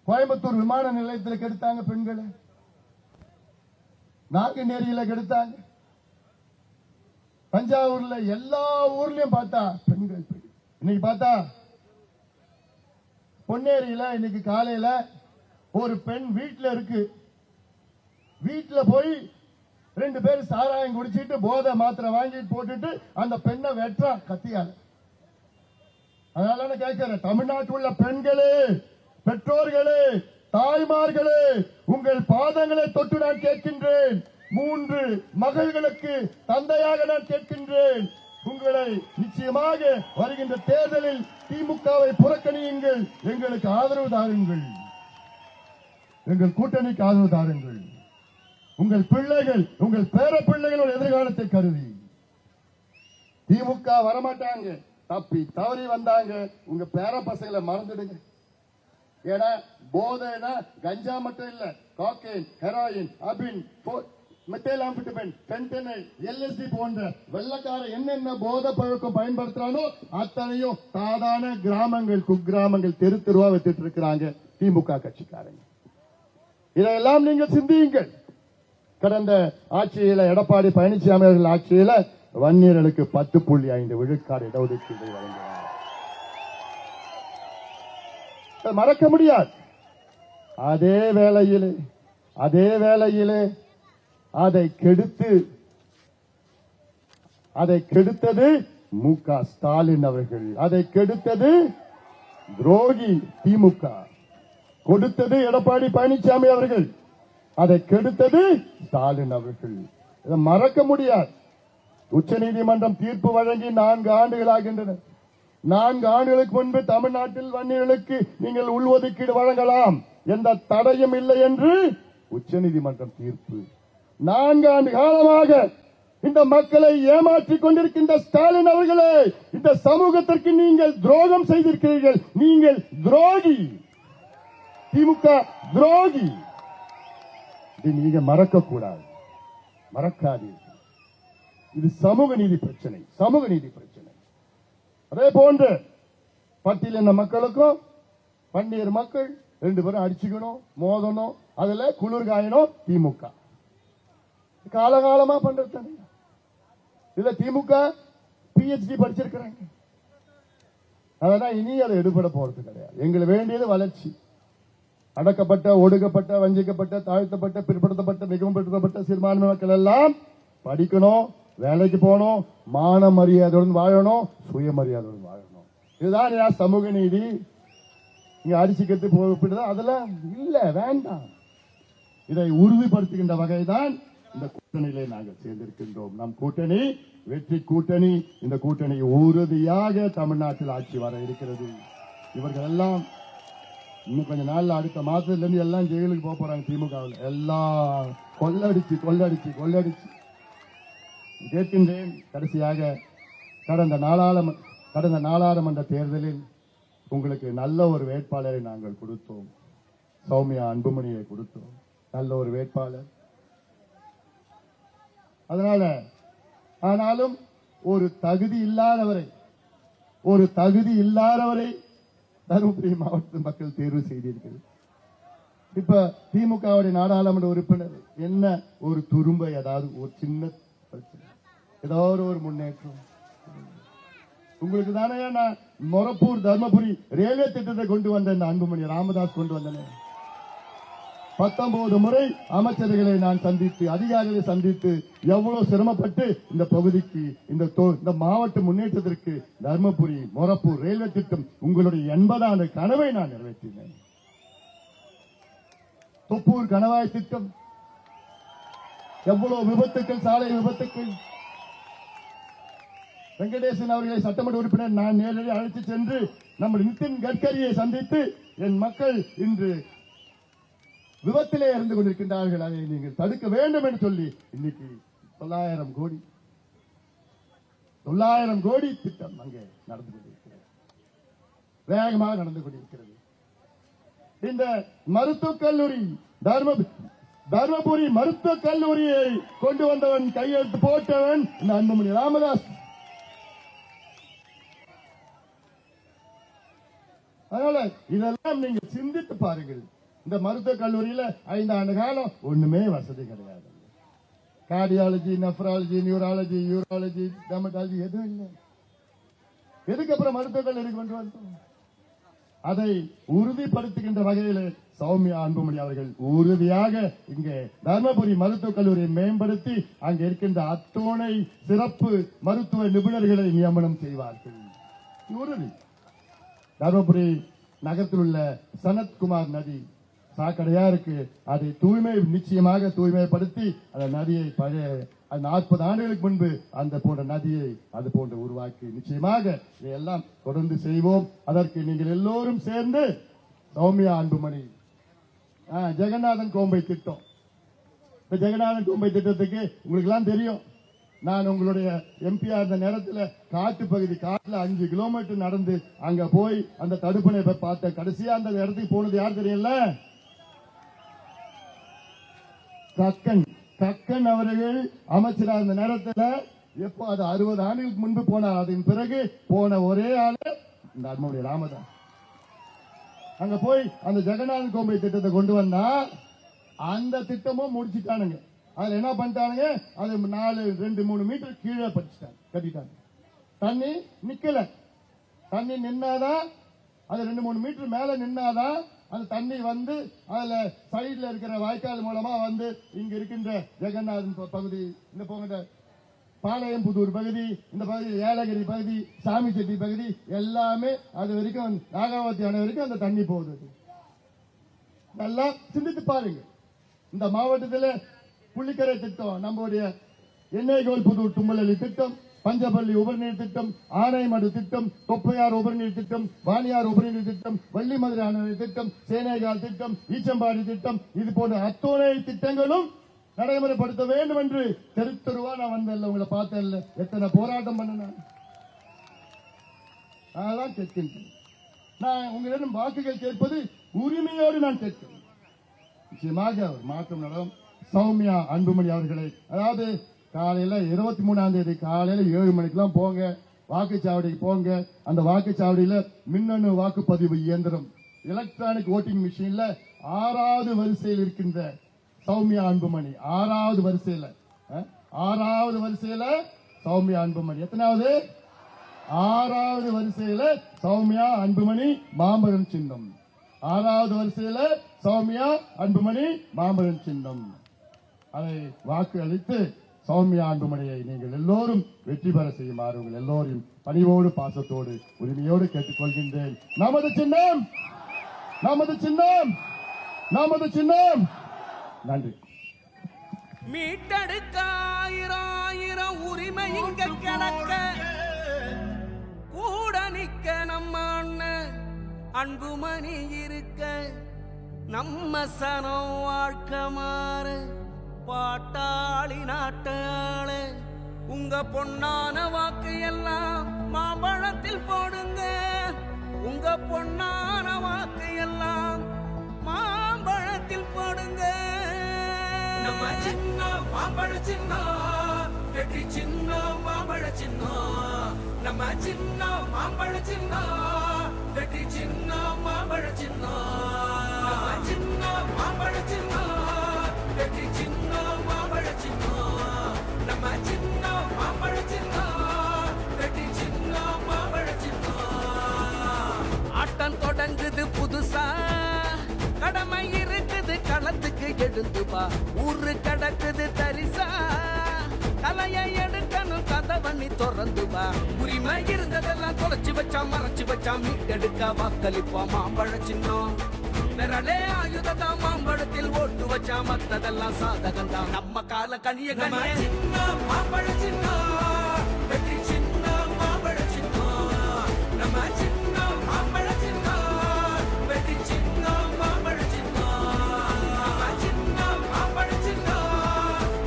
கோயம்புத்தூர் விமான நிலையத்தில் கெடுத்தாங்க பெண்களை, நாங்குநேரியில கெடுத்தாங்க, தஞ்சாவூர்ல, எல்லா ஊர்லயும் பார்த்தா பெண்கள். இன்னைக்கு பார்த்தா பொன்னேரியில இன்னைக்கு காலையில ஒரு பெண் வீட்டுல இருக்கு, வீட்டுல போய் 2 பேர் சாராயம் குடிச்சிட்டு போதை மாத்திரை வாங்கிட்டு போட்டுட்டு அந்த பெண்ணை வெட்டுறான் கத்தியால. அதனால நான் கேட்கிறேன், தமிழ்நாட்டில் உள்ள பெண்களே, பெற்றோர்களே, தாய்மார்களே, உங்கள் பாதங்களை தொட்டு நான் கேட்கின்றேன். 3 மகள்களுக்கு தந்தையாக நான் கேட்கின்றேன். உங்களை நிச்சயமாக வருகின்ற தேர்தலில் திமுகவை புறக்கணியுங்கள், எங்களுக்கு ஆதரவு தாருங்கள், எங்கள் கூட்டணிக்கு ஆதரவு தாருங்கள். உங்கள் பிள்ளைகள், உங்கள் பேர பிள்ளைகளோட எதிர்காலத்தை கருதி திமுக வரமாட்டாங்க. தப்பி தவறி வந்தாங்க, உங்க பேர பசங்களை மறந்துடுங்க. ஏன்னா போதைனா கஞ்சா மட்டும் இல்ல, காக்கைன், ஹெராயின், அபின், மெத்தைலாம்பிட்டமின், ஃபென்டனைல், எல்எஸ்டி போன்ற வெள்ளக்கார என்னென்ன போதை பழக்கம் பயன்படுத்துறானோ அத்தனையும் சாதாரண கிராமங்கள், குக்கிராமங்கள், தெரு தெருவா வித்துட்டு இருக்கிறாங்க திமுக கட்சிக்காரங்க. இதையெல்லாம் நீங்கள் சிந்தியுங்கள். கடந்த ஆட்சியில எடப்பாடி பழனிசாமி அவர்கள் ஆட்சியில வன்னியர்களுக்கு 10.5 விழுக்காடு இடஒதுக்கீடு வழங்கினார். மறக்க முடியாது. அதே வேளையிலே அதை கெடுத்தது மு.க. ஸ்டாலின் அவர்கள், அதை கெடுத்தது துரோகி திமுக, கொடுத்தது எடப்பாடி பழனிசாமி அவர்கள், அதை கெடுத்தது ஸ்டாலின் அவர்கள். இதை மறக்க முடியாது. உச்சநீதிமன்றம் தீர்ப்பு வழங்கி 4 ஆண்டுகளாகின்றன. 4 ஆண்டுகளுக்கு முன்பு தமிழ்நாட்டில் வன்னியர்களுக்கு நீங்கள் உள்ஒதுக்கீடு வழங்கலாம், எந்த தடையும் இல்லை என்று உச்சநீதிமன்றம் தீர்ப்பு. 4 ஆண்டு காலமாக இந்த மக்களை ஏமாற்றிக் கொண்டிருக்கின்ற ஸ்டாலின் அவர்களே, இந்த சமூகத்திற்கு நீங்கள் துரோகம் செய்திருக்கிறீர்கள். நீங்கள் துரோகி, திமுக துரோகி. இது நீங்க மறக்க கூடாது, மறக்காதீர்கள். இது சமூக நீதி பிரச்சனை, சமூக நீதி பிரச்சனை. அதே போன்று பட்டியலின மக்களுக்கும் வன்னியர் மக்கள் 2 பேரும் அடிச்சுக்கணும், மோதணும், அதுல குளிர் காயணும் திமுக. காலகாலமா பண்றது. இதுல திமுக PhD படிச்சிருக்கிறாங்க. அதெல்லாம் இனி அதை எடுபட போறது கிடையாது. எங்களுக்கு வேண்டியது வளர்ச்சி. அடக்கப்பட்ட, ஒடுக்கப்பட்ட, வஞ்சிக்கப்பட்ட, தாழ்த்தப்பட்ட, பிற்படுத்தப்பட்ட, மிகவும் பிற்படுத்தப்பட்ட சிறுபான்மை மக்கள் எல்லாம் படிக்கணும், வேலைக்கு போகணும், மான மரியாதையுடன் வாழணும், சுயமரியாதையுடன் வாழணும். இதுதான் சமூக நீதி. இங்க அரிசிக்கத்து போகப்பட்டது அதெல்லாம் இல்ல, வேண்டாம். இதை உறுதிப்படுத்துகின்ற வகைதான் இந்த கூட்டணியிலே நாங்கள் சேர்ந்திருக்கின்றோம். நம் கூட்டணி வெற்றி கூட்டணி. இந்த கூட்டணி உறுதியாக தமிழ்நாட்டில் ஆட்சி வர இருக்கிறது. இவர்கள் எல்லாம் இன்னும் கொஞ்ச நாள்ல, அடுத்த மாசத்துல இருந்து எல்லாம் ஜெயிலுக்கு போக போறாங்க. திமுகவில் எல்லாம் கொள்ளடிச்சு கேட்கின்றேன். கடைசியாக கடந்த நாடாளுமன்ற தேர்தலில் உங்களுக்கு நல்ல ஒரு வேட்பாளரை நாங்கள் கொடுத்தோம். சௌமியா அன்புமணியை கொடுத்தோம், நல்ல ஒரு வேட்பாளர். அதனால ஆனாலும் ஒரு தகுதி இல்லாதவரை தருமபுரி மாவட்ட மக்கள் தேர்வு செய்தீர்கள். இப்ப திமுகவுடைய நாடாளுமன்ற உறுப்பினர் என்ன ஒரு துரும்பை, அதாவது ஒரு சின்ன பிரச்சனை, ஏதாவது ஒரு முன்னேற்றம் உங்களுக்கு தானே. நான் மொரப்பூர் தர்மபுரி ரயில்வே திட்டத்தை கொண்டு வந்தேன், அன்புமணி ராமதாஸ் கொண்டு வந்தேன். 19 முறை அமைச்சர்களை நான் சந்தித்து, அதிகாரிகளை சந்தித்து, எவ்வளவு சிரமப்பட்டு இந்த பகுதிக்கு, இந்த மாவட்ட முன்னேற்றத்திற்கு தர்மபுரி மொரப்பூர் ரயில்வே திட்டம் உங்களுடைய 80 ஆண்டு கனவை நான் நிறைவேற்றினேன். தொப்பூர் கணவாய் திட்டம், எவ்வளவு விபத்துக்கள், சாலை விபத்துக்கள். வெங்கடேசன் அவர்களை சட்டமன்ற உறுப்பினர் நான் நேரடி அழைத்து சென்று நம்ம நிதின் கட்கரியை சந்தித்து, என் மக்கள் இன்று விபத்திலே இருந்து கொண்டிருக்கின்றார்கள், அதை நீங்கள் தடுக்க வேண்டும் என்று சொல்லி இன்னைக்கு 900 கோடி திட்டம் அங்கே நடந்து கொண்டிருக்கிறது, வேகமாக நடந்து கொண்டிருக்கிறது. இந்த மருத்துவக் கல்லூரி, தர்மபுரி மருத்துவக் கல்லூரியை கொண்டு வந்தவன், கையெழுத்து போட்டவன் இந்த அன்புமணி ராமதாஸ். அதனால இதெல்லாம் நீங்க சிந்தித்து பாருங்கள். இந்த மருத்துவக் கல்லூரியில 5 ஆண்டு காலம் ஒண்ணுமே வசதி கிடையாது. Cardiology, nephrology, neurology, urology, dermatology எதுவும் இல்லை. எதுக்கு அப்புறம் மருத்துவக் கல்லூரி கொண்டு வந்தோம்? அதை உறுதிப்படுத்துகின்ற வகையில் சௌமியா அன்புமணி அவர்கள் உறுதியாக இங்கே தர்மபுரி மருத்துவக் கல்லூரியை மேம்படுத்தி அங்கே இருக்கின்ற அத்துணை சிறப்பு மருத்துவ நிபுணர்களை நியமனம் செய்வார்கள். உறுதி. தர்மபுரி நகரத்தில் உள்ள சனத்குமார் நதி சாக்கடையா இருக்கு, அதை நிச்சயமாக தூய்மைப்படுத்தி அந்த நதியை பழைய 40 ஆண்டுகளுக்கு முன்பு அந்த போன்ற நதியை அது போன்ற உருவாக்கி நிச்சயமாக இதையெல்லாம் தொடர்ந்து செய்வோம். அதற்கு நீங்கள் எல்லோரும் சேர்ந்து சௌமியா அன்புமணி ஜெகநாதன் கோம்பை திட்டம், இந்த ஜெகநாதன் கோம்பை திட்டத்துக்கு உங்களுக்கு எல்லாம் தெரியும். நான் உங்களுடைய எம்பியா இருந்த நேரத்தில் காட்டு பகுதி, காட்டுல 5 கிலோமீட்டர் நடந்து அங்க போய் அந்த தடுப்பணை பார்த்த, கடைசியா அந்த இடத்துக்கு போனது யார் தெரியல? கக்கன் அவர்கள் அமைச்சராக இருந்த நேரத்தில் எப்போ அது 60 ஆண்டுகளுக்கு முன்பு போனார். அதன் பிறகு போன ஒரே ஆளு இந்த அன்புமணி ராமதாஸ். அங்க போய் அந்த ஜெகநாதன் கோம்பை திட்டத்தை கொண்டு வந்தா அந்த திட்டமும் முடிச்சுட்டானுங்க. அதுல என்ன பண்ணிட்டானுங்க, அது 2-3 மீட்டர் கீழே கட்டிட்டாங்க. தண்ணி நிக்கல, தண்ணி நின்னாதான், அது 2-3 மீட்டர் மேல நின்னாதான் அந்த தண்ணி வந்து அதுல சைட்ல இருக்கிற வாய்க்கால் மூலமா வந்து இங்க இருக்கின்ற ஜெகநாதன் பகுதி, இந்த போகின்ற பாளையம் புதூர் பகுதி, இந்த பகுதி ஏலகிரி பகுதி, சாமி செட்டி பகுதி எல்லாமே அது வரைக்கும் நாகாவதி அணை வரைக்கும் அந்த தண்ணி போகுது. நல்லா சிந்தித்து பாருங்க. இந்த மாவட்டத்தில் புள்ளிக்கரை திட்டம், நம்முடைய எண்ணெய்கோல் புதூர் தும்பலி திட்டம், பஞ்சப்பள்ளி உபரிநீர் திட்டம், ஆனைமடு திட்டம், தொப்பையார் உபரிநீர் திட்டம், வாணியார் உபரிநீர் திட்டம், வள்ளிமதுரை அணை திட்டம், சேனைகால் திட்டம், ஈச்சம்பாடி திட்டம், இது போன்ற அத்தனை திட்டங்களும் நடைமுறைப்படுத்த வேண்டும் என்று தெருவா நான் வந்தேன். உங்களை பார்த்தேன், எத்தனை போராட்டம் பண்ண நான் கேட்கின்றேன். நான் உங்களிடம் வாக்குகள் கேட்பது உரிமையோடு நான் கேட்கிறேன். நிச்சயமாக ஒரு மாற்றம் நடக்கும். சௌமியா அன்புமணி அவர்களை, அதாவது காலையில 23ஆம் தேதி காலையில 7 மணிக்கெல்லாம் போங்க, வாக்குச்சாவடிக்கு போங்க. அந்த வாக்குச்சாவடியில மின்னணு வாக்குப்பதிவு இயந்திரம், எலக்ட்ரானிக் ஓட்டிங் மிஷின்ல 6வது வரிசையில் இருக்கின்ற சௌமியா அன்புமணி, 6வது வரிசையில சௌமியா அன்புமணி. எத்தனாவது? 6வது வரிசையில சௌமியா அன்புமணி மாம்பழம் சின்னம். 6வது வரிசையில சௌமியா அன்புமணி மாம்பழம் சின்னம். அதை வாக்கு அளித்து சௌமியா அன்புமணியை நீங்கள் எல்லோரும் வெற்றி பெற செய்யுமாறு உங்கள் எல்லோரும் பணிவோடு, பாசத்தோடு, உரிமையோடு கேட்டுக்கொள்கின்றேன். நமது சின்னம், நமது சின்னம், நமது சின்னம். நன்றி. மீட்டெடுக்க 1000 உரிமை இங்க கிடக்க, கூட நிக்க நம்ம அண்ணன் அன்புமணி இருக்க, நம்ம சனம் வாழ்க்கை மாற பாட்டாளி நாட்டாள, உங்க பொன்னான வாக்கு எல்லாம் மாம்பழத்தில் போடுங்க, உங்க பொன்னான வாக்கு எல்லாம் மாம்பழத்தில் போடுங்க. நம்ம சின்ன மாம்பழ சின்னம், வெற்றி சின்னம் மாம்பழ சின்னம், நம்ம சின்ன மாம்பழ சின்னம், வெற்றி சின்னம் மாம்பழ சின்னம் நம்ம சின்ன மாம்பழ சின்னம் வெற்றி சின்னம் மாம்பழ சின்னம் நம்ம சின்ன மாம்பழ சின்னம் வெற்றி சின்னம் மாம்பழ சின்னம் ஆட்டம் தொடங்குது புதுசா கடமை இருக்குது களத்துக்கு எழுந்து வா ஊரு கடக்குது தரிசா தலையை எடுக்கணும் கதவண்ணி திறந்து வா உரிமை இருந்ததெல்லாம் தொலைச்சு வச்சா மறைச்சு வச்சா மீட்டெடுக்க வாக்களிப்போம் மாம்பழ சின்னம் விரலே ஆயுததா மாம்பழத்தில் ஓட்டு வச்சா மத்ததெல்லாம் சாதகம் தான் நம்ம கால கனிய கனிய சின்னம் மாம்பழ சின்னம் வெற்றி சின்னம் மாம்பழ சின்னம் நம்ம சின்னம் மாம்பழ சின்னம் வெற்றி சின்னம் மாம்பழ சின்னம் நம்ம சின்னம் மாம்பழ சின்னம்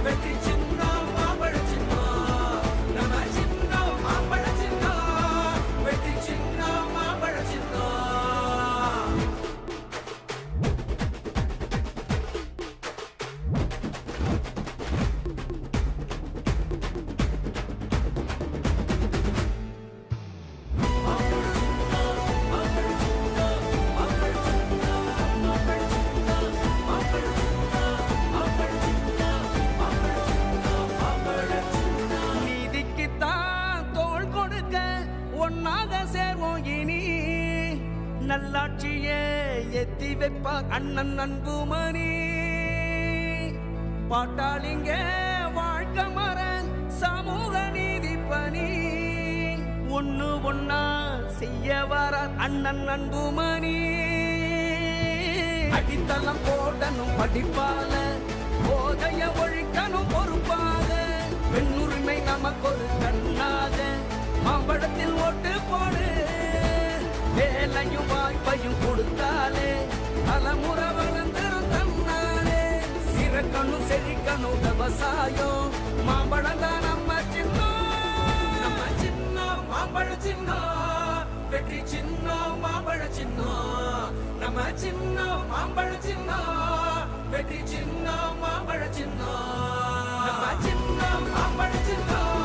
வெற்றி சின்னம் மாம்பழ சின்னம் நம்ம சின்னம் மாம்பழ சின்னம் வெற்றி சின்னம் மாம்பழ சின்னம் நீதிக்குத்தான் தோள் கொடுக்க ஒன்னாக சேர்வோம் இனி நல்லாட்சியே எத்தி வைப்பார் அண்ணன் அன்புமணி பாட்டாளிங்க வாழ்க்கை மரன் சமூக நீதி பணி ஒண்ணு ஒன்னா செய்ய வர அண்ணன் அன்புமணி அடித்தளம் போடணும் படிப்பால போதைய ஒழிக்கணும் பொறுப்பாக பெண்ணுரிமை நமக்கு ஒரு கண்ணாக மாம்பழத்தில் ஓட்டு போடு வேலையும் வாய்ப்பையும் கொடுத்தாலே தலைமுறை வளர்ந்துரும் தன்னாலே சிறக்கணும் செழிக்கணும் விவசாயம் மாம்பழம் தான் நம்ம சின்ன மாம்பழ சின்னம் வெற்றி சின்னம் மாம்பழ சின்னம் நம்ம சின்ன மாம்பழ சின்னம் வெற்றி சின்னம் மாம்பழ சின்னம் நம்ம சின்ன மாம்பழ சின்னம்